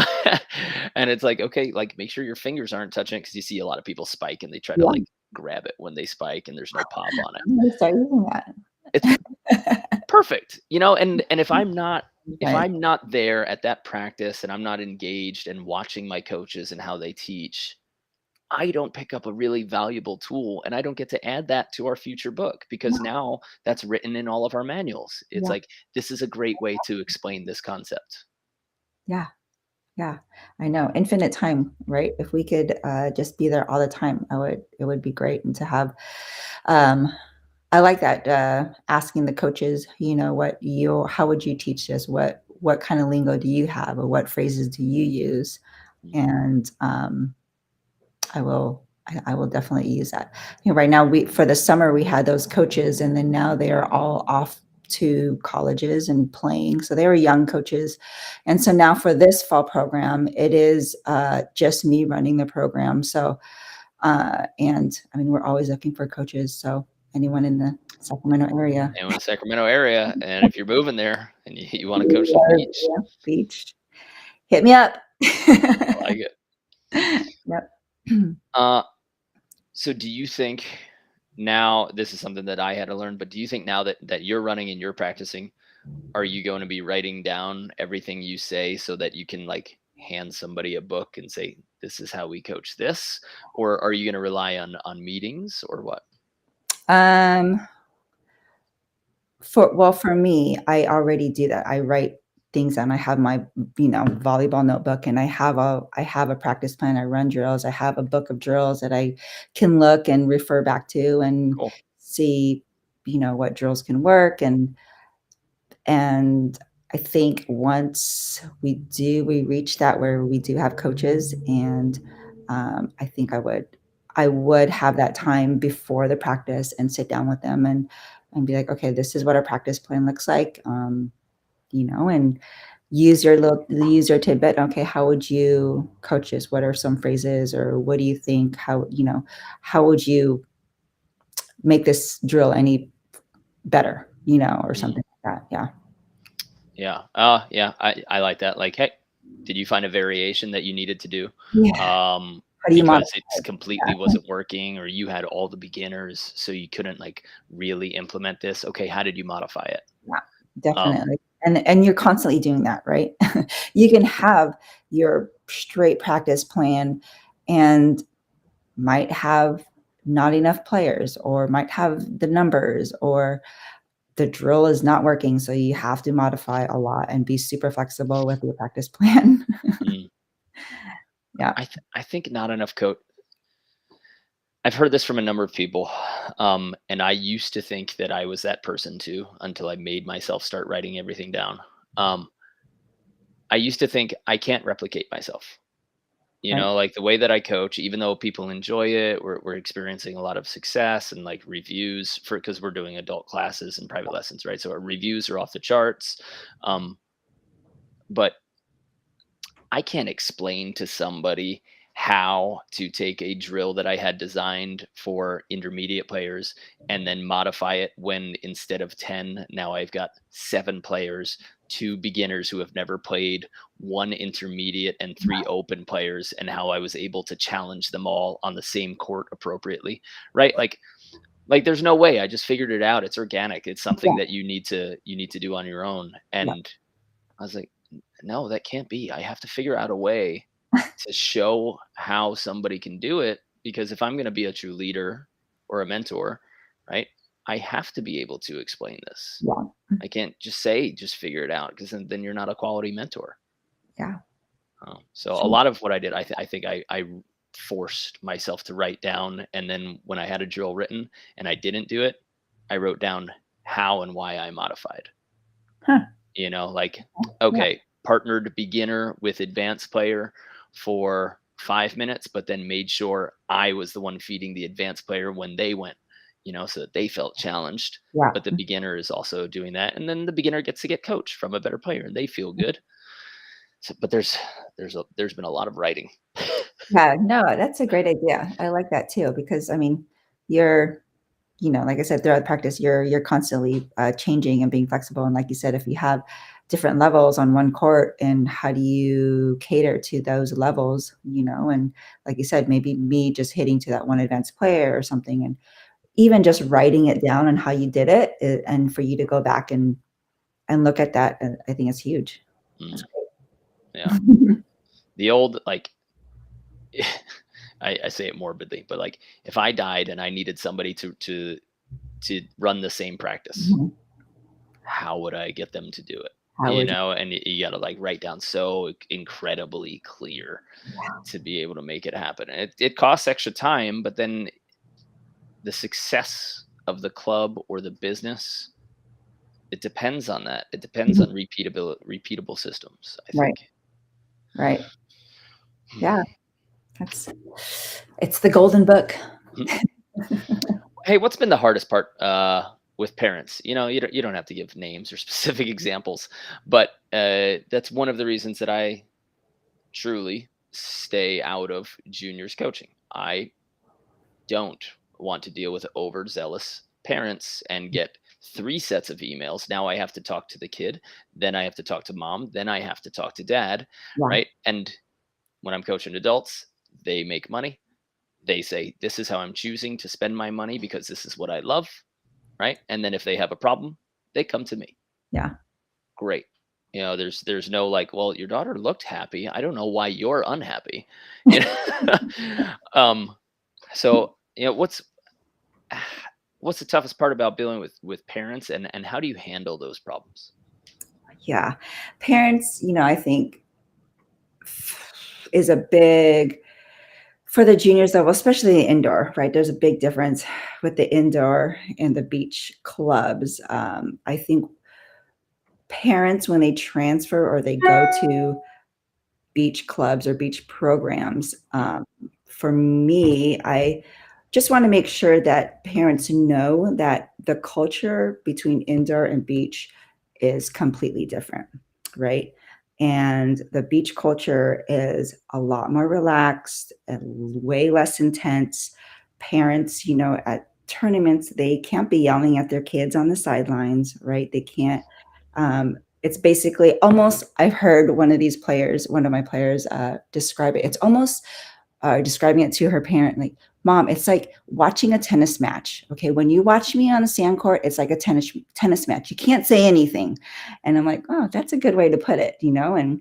And it's like, okay, like, make sure your fingers aren't touching it because you see a lot of people spike and they try to, Yeah. like, grab it when they spike and there's no pop on it. I'm gonna start using It's that. perfect, you know? And if Right. I'm not there at that practice and I'm not engaged and watching my coaches and how they teach, I don't pick up a really valuable tool and I don't get to add that to our future book because Yeah. now that's written in all of our manuals. It's Yeah. like, this is a great way to explain this concept. Yeah. Yeah. I know. Infinite time, right? If we could just be there all the time, it would be great. And to have um I like that asking the coaches, how would you teach this? What kind of lingo do you have or what phrases do you use? Mm. And I will definitely use that. Right now we for the summer we had those coaches and then now they are all off to colleges and playing. So they were young coaches. And so now for this fall program, it is just me running the program. So and I mean we're always looking for coaches. So anyone in the Sacramento area. And in the Sacramento area, and if you're moving there and you want to coach the Yeah, beach, yeah, beach. Hit me up. I like it. Yep. Uh, so do you think now this is something that I had to learn, but do you think now that you're running and you're practicing, are you going to be writing down everything you say so that you can like hand somebody a book and say this is how we coach this, or are you going to rely on meetings or what? Um, for me, I already do that. I write things and I have my, volleyball notebook and I have a practice plan. I run drills. I have a book of drills that I can look and refer back to and Cool. see, what drills can work and I think once we reach that where we do have coaches and I think I would have that time before the practice and sit down with them and be like, okay, this is what our practice plan looks like. And use your tidbit. Okay, how would you coach this? What are some phrases or what do you think? How would you make this drill any better, or Mm, something like that. Yeah. yeah. Yeah. I like that. Like, hey, did you find a variation that you needed to do? Yeah. How do you modify Because it's it? completely Yeah, wasn't working, or you had all the beginners, so you couldn't like really implement this. Okay, how did you modify it? yeah, Um, definitely. And you're constantly doing that, right? You can have your straight practice plan and might have not enough players or might have the numbers or the drill is not working, so you have to modify a lot and be super flexible with your practice plan. mm, Yeah. I think not enough coach. I've heard this from a number of people, and I used to think that I was that person too until I made myself start writing everything down. Um, I used to think I can't replicate myself. You Right. know, like the way that I coach, even though people enjoy it, we're experiencing a lot of success and like reviews for because we're doing adult classes and private lessons, right? So our reviews are off the charts. Um, but I can't explain to somebody how to take a drill that I had designed for intermediate players and then modify it when instead of 10, now I've got 7 players, 2 beginners who have never played, 1 intermediate, and 3 open players, and how I was able to challenge them all on the same court appropriately. Right? Like there's no way. I just figured it out. It's organic. It's something Yeah. that you need to do on your own. Yeah. And I was like, no, that can't be. I have to figure out a way to show how somebody can do it because if I'm going to be a true leader or a mentor, right, I have to be able to explain this. Yeah. I can't just say, just figure it out because then you're not a quality mentor. Yeah. So a Sure. lot of what I did, I think I forced myself to write down. And then when I had a drill written and I didn't do it, I wrote down how and why I modified. Huh. Like, Yeah. okay, partnered beginner with advanced player for 5 minutes, but then made sure I was the one feeding the advanced player when they went, so that they felt challenged. Yeah. But the beginner is also doing that. And then the beginner gets to get coached from a better player and they feel good. So, but there's been a lot of writing. Yeah, no, that's a great idea. I like that too because I mean, you're, like I said, throughout practice, you're constantly changing and being flexible. And like you said, if you have different levels on one court, and how do you cater to those levels? And like you said, maybe me just hitting to that one advanced player or something, and even just writing it down on how you did it, and for you to go back and look at that, I think it's huge. That's Mm, yeah. great. The old, like, I say it morbidly, but like if I died and I needed somebody to run the same practice, Mhm. how would I get them to do it? How would you? And you got to like write down so incredibly clear Yeah. to be able to make it happen. And it costs extra time, but then the success of the club or the business, it depends on that. It depends Mhm. on repeatable systems, I Right, think. right. Yeah, that's it's the golden book. Hey, what's been the hardest part with parents? You don't have to give names or specific examples, but that's one of the reasons that I truly stay out of juniors coaching. I don't want to deal with overzealous parents and get three sets of emails. Now I have to talk to the kid, then I have to talk to mom, then I have to talk to dad, Yeah, right? And when I'm coaching adults, they make money. They say, this is how I'm choosing to spend my money because this is what I love, right? And then if they have a problem, they come to me. yeah. Great. There's no like, well, your daughter looked happy. I don't know why you're unhappy. You know. um. So what's the toughest part about dealing with parents, and how do you handle those problems? Yeah. Parents, I think is a big for the juniors level, especially the indoor, right? There's a big difference with the indoor and the beach clubs. I think parents, when they transfer or they go to beach clubs or beach programs, Mm, for me, I just want to make sure that parents know that the culture between indoor and beach is completely different, right? And the beach culture is a lot more relaxed and way less intense. Parents, at tournaments, they can't be yelling at their kids on the sidelines, right? They can't. It's basically almost, I've heard one of my players describe it. It's almost describing it to her parent, like, Mom, it's like watching a tennis match. Okay. When you watch me on a sand court, it's like a tennis match. You can't say anything. And I'm like, oh, that's a good way to put it, And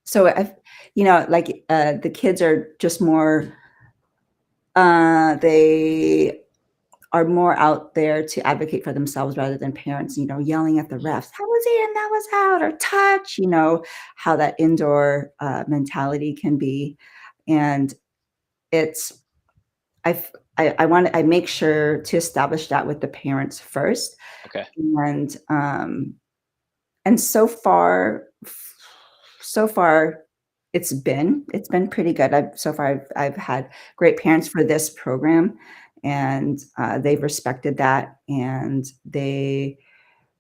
so like the kids are just more, they are more out there to advocate for themselves rather than parents, yelling at the mm, refs, that was in, that was out, or touch, how that indoor mentality can be. And it's, I've, I make sure to establish that with the parents first. okay. And, and so far, it's been pretty good. I've had great parents for this program, and they've respected that, and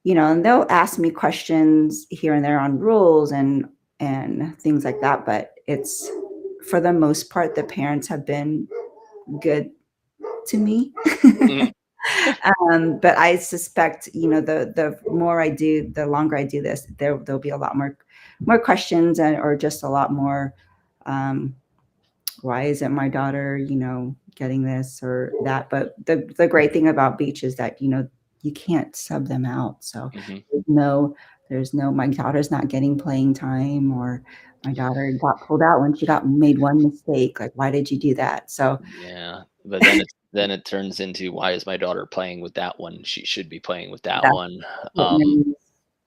and they'll ask me questions here and there on rules and things like that. But it's for the most part, the parents have been good to me. Mm, But I suspect, the more I do, the longer I do this, there'll be a lot more questions, or just a lot more. Um, why isn't my daughter, getting this or that? But the great thing about beach is that you can't sub them out. So mhm. there's no my daughter's not getting playing time, or my daughter got pulled out when she got made one mistake. Like, why did you do that? So Yeah, but then it turns into, why is my daughter playing with that one? She should be playing with that that's one. what memories.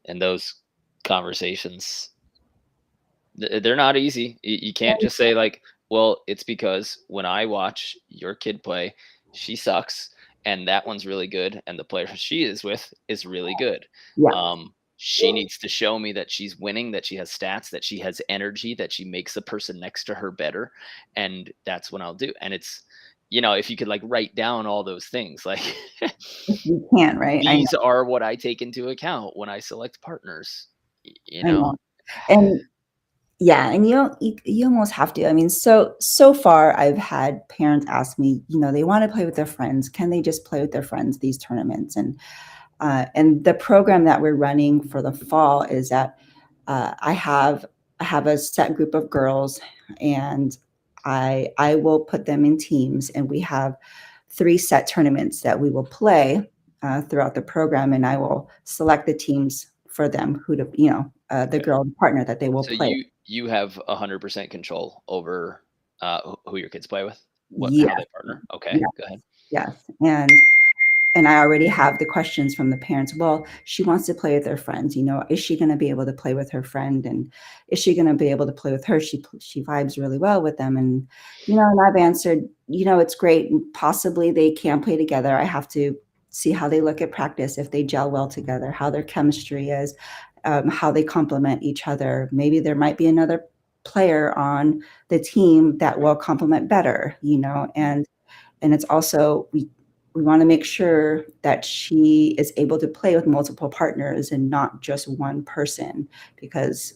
And those conversations, they're not easy. You can't just say like, Well, it's because when I watch your kid play, she sucks, and that one's really good, and the player she is with is really good. Yeah. She needs to show me that she's winning, that she has stats, that she has energy, that she makes the person next to her better, and that's when I'll do. And it's, if you could like write down all those things, like You can, right? I know, these are what I take into account when I select partners. You I know, know. And yeah, and you almost have to. I mean, so far I've had parents ask me, they want to play with their friends. Can they just play with their friends these tournaments? And the program that we're running for the fall is that I have a set group of girls, and I will put them in teams, and we have 3 set tournaments that we will play throughout the program, and I will select the teams for them who to, the okay. girl partner that they will So play. you have 100% control over who your kids play with, how Yes, they partner. Okay, yes, go ahead. yes, and I already have the questions from the parents. Well, she wants to play with her friends. Is she going to be able to play with her friend? And is she going to be able to play with her? She vibes really well with them. And I've answered, it's great. And possibly they can play together. I have to see how they look at practice, if they gel well together, how their chemistry is, how they complement each other. Maybe there might be another player on the team that will complement better, and it's also we want to make sure that she is able to play with multiple partners and not just one person, because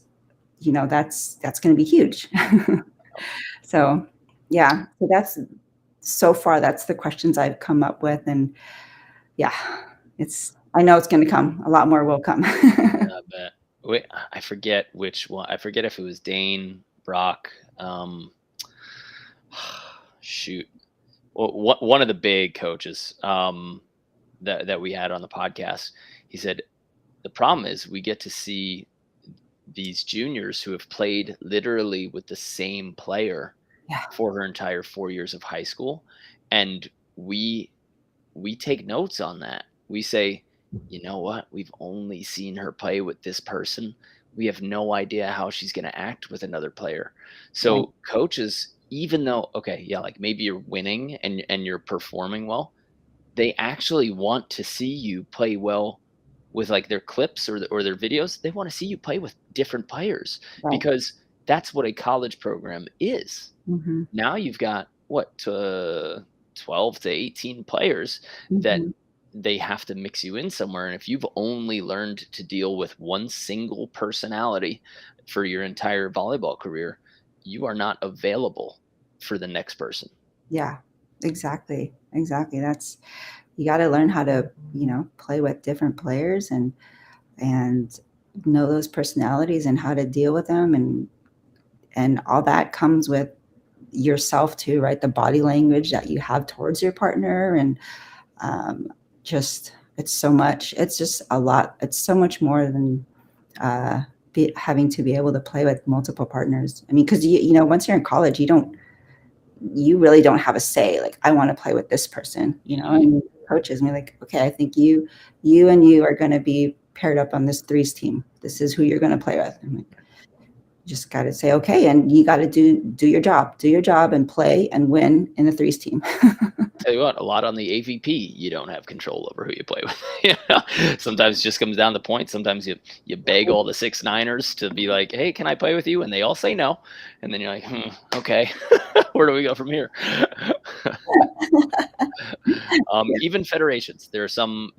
that's going to be huge. So yeah, so far that's the questions I've come up with. And yeah, I know it's going to come a lot more will come. I bet. Wait, I forget which one. I forget if it was Dane, Brock. Shoot. Well, one of the big coaches that we had on the podcast, he said the problem is we get to see these juniors who have played literally with the same player Yeah, for her entire 4 years of high school, and we take notes on that. We say, you know what? We've only seen her play with this person. We have no idea how she's going to act with another player. right, So coaches, even though, okay, yeah, like maybe you're winning and you're performing well, they actually want to see you play well with like their clips or their videos. They want to see you play with different players right. because that's what a college program is. Hmm. Now you've got what, to 12 to 18 players that Hmm. they have to mix you in somewhere. And if you've only learned to deal with one single personality for your entire volleyball career, you are not available for the next person. Yeah, exactly. You got to learn how to play with different players, and know those personalities and how to deal with them, and all that comes with yourself too, right? The body language that you have towards your partner, and um, just it's so much. It's just a lot. It's so much more than having to be able to play with multiple partners. I mean, because once you're in college, you really don't have a say. Like, I want to play with this person, Mhm. and coaches me like, okay, I think you are going to be paired up on this threes team. This is who you're going to play with. I'm like, you just got to say, okay. And you got to do your job and play and win in the threes team. Tell you what, a lot on the AVP, you don't have control over who you play with. Sometimes it just comes down to points. Sometimes you beg all the 6 9ers to be like, "Hey, can I play with you?" And they all say no, and then you're like, "Okay, where do we go from here?" Yeah. Even federations, there are some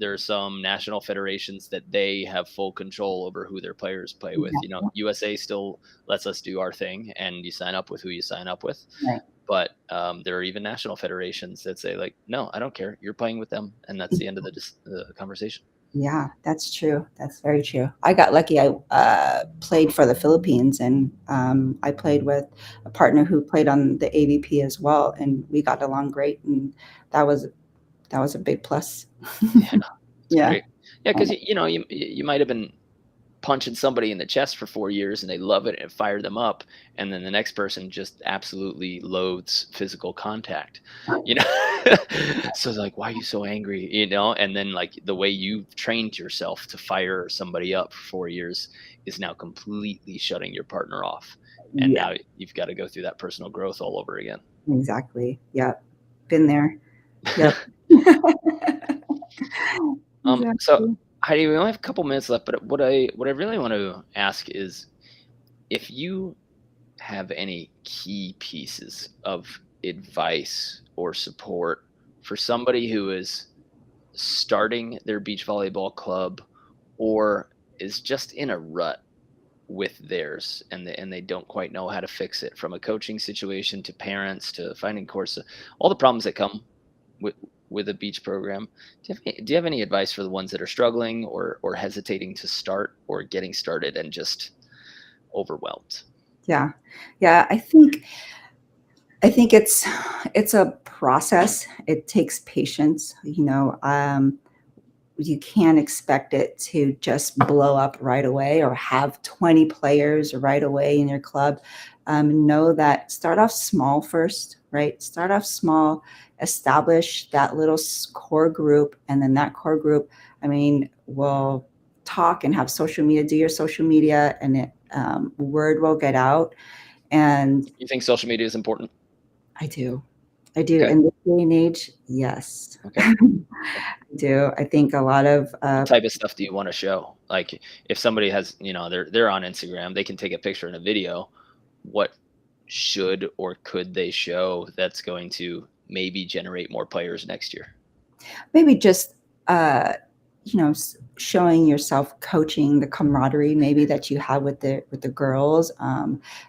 national federations that they have full control over who their players play with. Yeah. USA still lets us do our thing, and you sign up with who you sign up with. Right. But there are even national federations that say like, no, I don't care. You're playing with them, and that's the end of the conversation. Yeah, that's true. That's very true. I got lucky. I played for the Philippines, and I played with a partner who played on the AVP as well, and we got along great. And that was that was a big plus. Yeah, it's Yeah. great. Yeah, because you might have been punching somebody in the chest for 4 years and they love it and it fired them up, and then the next person just absolutely loathes physical contact, you know. So it's like, why are you so angry, you know? And then like the way you've trained yourself to fire somebody up for 4 years is now completely shutting your partner off, and Yeah, now you've got to go through that personal growth all over again. exactly. Yep. Been there. Yep. So Exactly. Heidi, we only have a couple minutes left, but what I really want to ask is if you have any key pieces of advice or support for somebody who is starting their beach volleyball club or is just in a rut with theirs, and they don't quite know how to fix it, from a coaching situation to parents to finding course, all the problems that come with a beach program. Do you have any advice for the ones that are struggling or hesitating to start or getting started and just overwhelmed? Yeah. Yeah, I think it's a process. It takes patience, you can't expect it to just blow up right away or have 20 players right away in your club. Know that start off small first, right? Start off small, establish that little core group, and then that core group, will talk and have social media, do your social media, and word will get out. And You think social media is important? I do. I do. Okay. In this day and age, yes. Okay. I do. I think a lot of What type of stuff do you want to show? Like if somebody has, they're on Instagram, they can take a picture and a video. What should or could they show that's going to maybe generate more players next year? maybe just showing yourself, coaching the camaraderie maybe that you have with the girls,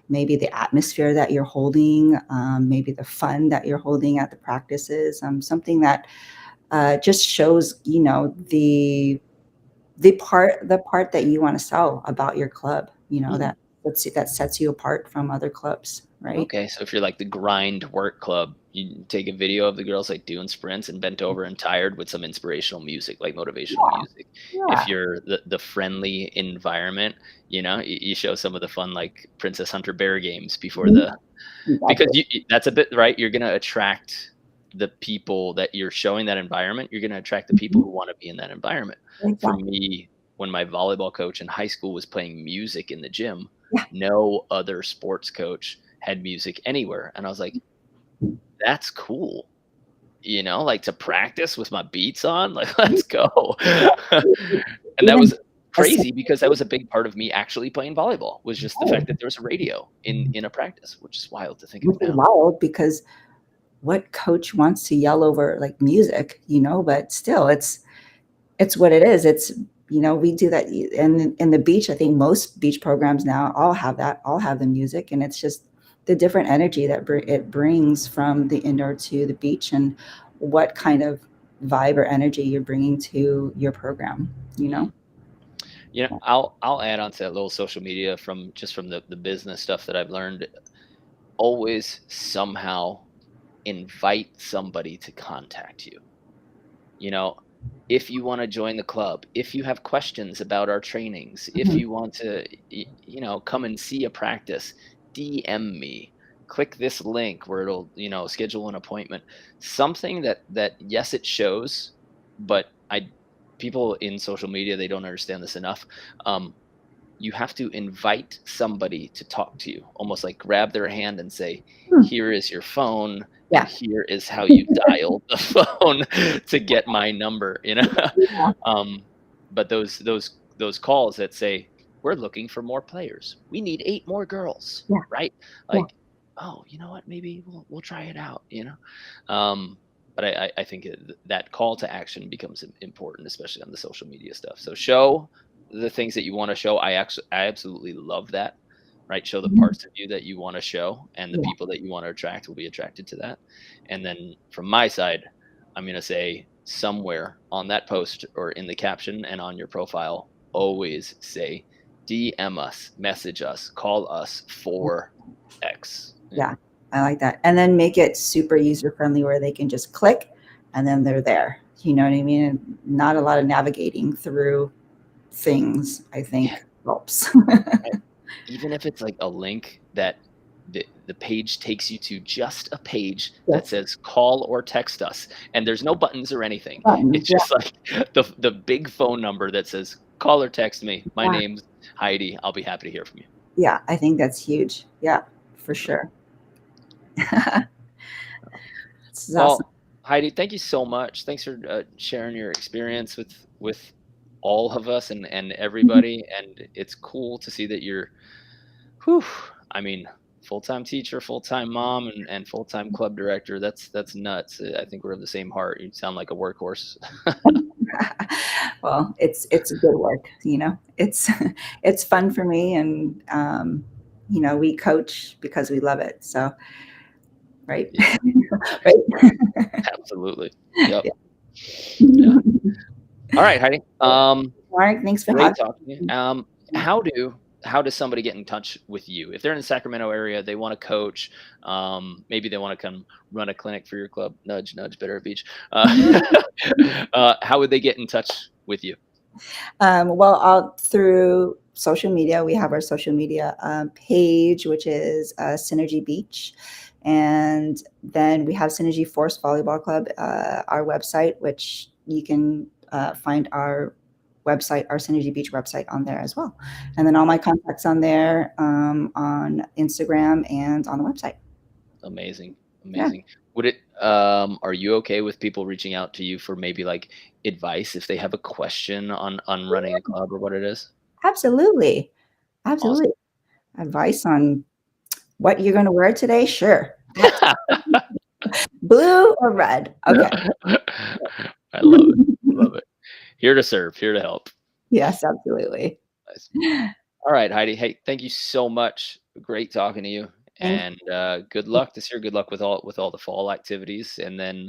maybe the atmosphere that you're holding, maybe the fun that you're holding at the practices, something that just shows the part that you want to sell about your club, Hmm. that sets you apart from other clubs, right? Okay, so if you're like the grind work club, you take a video of the girls like doing sprints and bent over and tired with some inspirational music, like motivational Yeah, music. yeah. If you're the friendly environment, you show some of the fun like Princess Hunter Bear games before Mhm. the because Exactly. that's a bit right. You're gonna attract the people that you're showing that environment. You're gonna attract the people Mhm. who want to be in that environment. For Exactly. me, when my volleyball coach in high school was playing music in the gym, Yeah. no other sports coach had music anywhere, and I was like, "That's cool." Like to practice with my beats on, like, let's go. And that Even was a simple crazy because that was a big part of me actually playing volleyball, was just the fact that there was a radio in a practice, which is wild to think of which is now. wild because what coach wants to yell over like music, but still it's what it is. We do that in the beach. I think most beach programs now all have the music, and it's just the different energy that it brings from the indoor to the beach, and what kind of vibe or energy you're bringing to your program, you Mhm. know? I'll add on to that little social media from the business stuff that I've learned. Always somehow invite somebody to contact you. You know, if you want to join the club, if you have questions about our trainings, if Mhm. you want to, come and see a practice, DM me. Click this link where it'll, schedule an appointment. Something that yes, it shows, but I people in social media, they don't understand this enough. Um, you have to invite somebody to talk to you, almost like grab their hand and say, Hmm. "Here is your phone, and Yeah. here is how you dial the phone to get my number." Yeah. um, but those calls that say, "We're looking for more players. We need 8 more girls," Yeah. right? Yeah. Like, oh, you know what? Maybe we'll try it out. But I think that call to action becomes important, especially on the social media stuff. So show the things that you want to show. I absolutely love that. Right? Show the Mhm. parts of you that you want to show, and the Yeah. people that you want to attract will be attracted to that. And then from my side, I'm going to say somewhere on that post or in the caption and on your profile, always say DM us, message us, call us for X. Yeah, I like that. And then make it super user friendly where they can just click and then they're there. You know what I mean? And not a lot of navigating through things, I Yeah. think. helps. Right. Even if it's like a link that the page takes you to just a page that Yes, says call or text us, and there's no buttons or anything. buttons, It's yeah, just like the big phone number that says call or text me. My yeah, name's Heidi. I'll be happy to hear from you. yeah, I think that's huge. Yeah, for sure. This is awesome. Well, Heidi, thank you so much. Thanks for sharing your experience with all of us and Mhm. everybody. And it's cool to see that you're, whew, I mean, full-time teacher, full-time mom, and full-time club director. That's nuts. I think we're of the same heart. You sound like a workhorse. Well, it's good work, It's it's fun for me, and we coach because we love it. So, right, Yeah, right. absolutely. Yep. Yeah. Yeah. All right, Heidi. Mark, thanks for Great having talking to you. me. How does somebody get in touch with you if they're in the Sacramento area? They want to coach. Maybe they want to come run a clinic for your club. Nudge, nudge. Better at beach. How would they get in touch with you? Well, through social media, we have our social media page, which is Synergy Beach. And then we have Synergy Force Volleyball Club, our website, which you can find our Synergy Beach website on there as well. And then all my contacts on there, on Instagram and on the website. Amazing, Yeah, amazing. Would it? Are you okay with people reaching out to you for maybe like advice if they have a question on running a club or what it is? absolutely. Awesome. Absolutely. Advice on what you're going to wear today? Sure. Blue or red? Okay. I love it. I love it. Here to serve, here to help. Yes, absolutely. Nice. All right, Heidi. Hey, thank you so much. Great talking to you, Thank and good luck this year. Good luck with all the fall activities, and then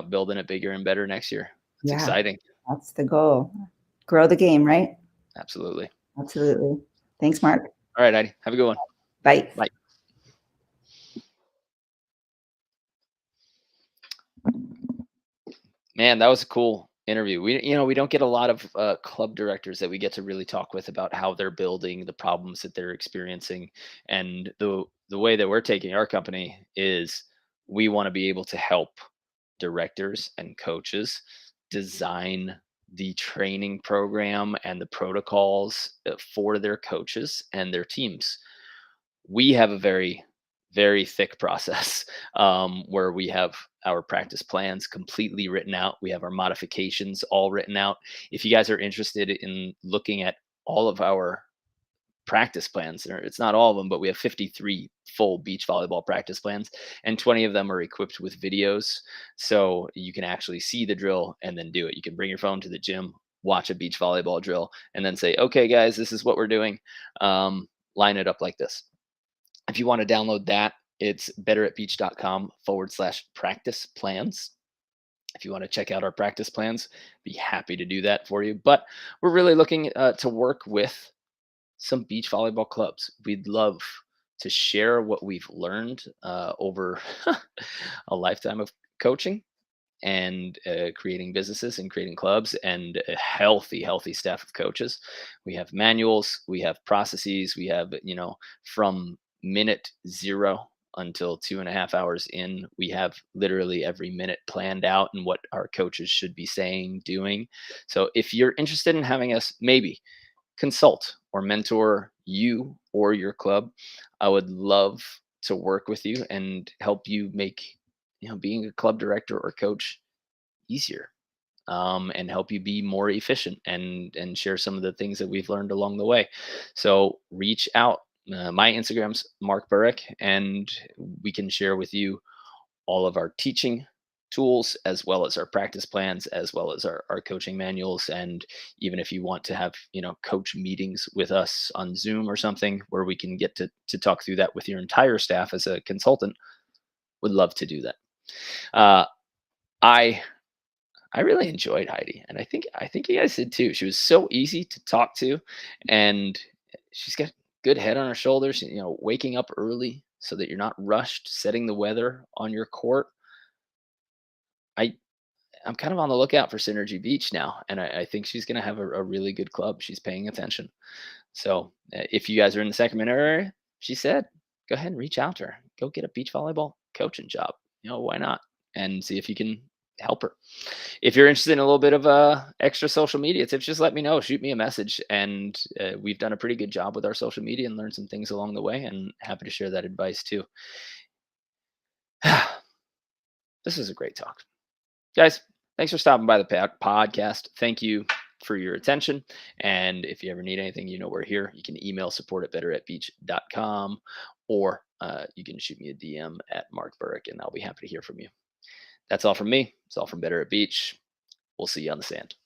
building it bigger and better next year. It's Yeah, exciting. that's the goal. Grow the game, right? Absolutely. Absolutely. Thanks, Mark. All right, Heidi. Have a good one. Bye. Bye. Man, that was a cool interview. We don't get a lot of club directors that we get to really talk with about how they're building, the problems that they're experiencing, and the way that we're taking our company is we want to be able to help directors and coaches design the training program and the protocols for their coaches and their teams. We have a very thick process where we have our practice plans completely written out. We have our modifications all written out. If you guys are interested in looking at all of our practice plans, it's not all of them, but we have 53 full beach volleyball practice plans, and 20 of them are equipped with videos. So you can actually see the drill and then do it. You can bring your phone to the gym, watch a beach volleyball drill, and then say, okay, guys, this is what we're doing. Line it up like this. If you want to download that, it's betteratbeach.com/practice plans. If you want to check out our practice plans, be happy to do that for you. But we're really looking to work with some beach volleyball clubs. We'd love to share what we've learned over a lifetime of coaching and creating businesses and creating clubs and a healthy staff of coaches. We have manuals, we have processes, we have, from minute zero until 2.5 hours in, we have literally every minute planned out and what our coaches should be saying, doing. So if you're interested in having us maybe consult or mentor you or your club, I would love to work with you and help you make being a club director or coach easier, and help you be more efficient and share some of the things that we've learned along the way. So reach out. My Instagram's Mark Burek, and we can share with you all of our teaching tools as well as our practice plans as well as our coaching manuals. And even if you want to have coach meetings with us on Zoom or something where we can get to talk through that with your entire staff as a consultant, would love to do that. uh, i I really enjoyed Heidi, and I think you guys did too. She was so easy to talk to, and she's got good head on her shoulders. Waking up early so that you're not rushed, setting the weather on your court. I I'm kind of on the lookout for Synergy Beach now, and I think she's going to have a really good club. She's paying attention. So if you guys are in the Sacramento area, she said, go ahead and reach out to her. Go get a beach volleyball coaching job. Why not? And see if you can help her. If you're interested in a little bit of extra social media tips, just let me know. Shoot me a message. And we've done a pretty good job with our social media and learned some things along the way. And happy to share that advice too. This is a great talk. Guys, thanks for stopping by the podcast. Thank you for your attention. And if you ever need anything, we're here. You can email support at betteratbeach.com, or you can shoot me a DM at Mark Burrick, and I'll be happy to hear from you. That's all from me. It's all from Better at Beach. We'll see you on the sand.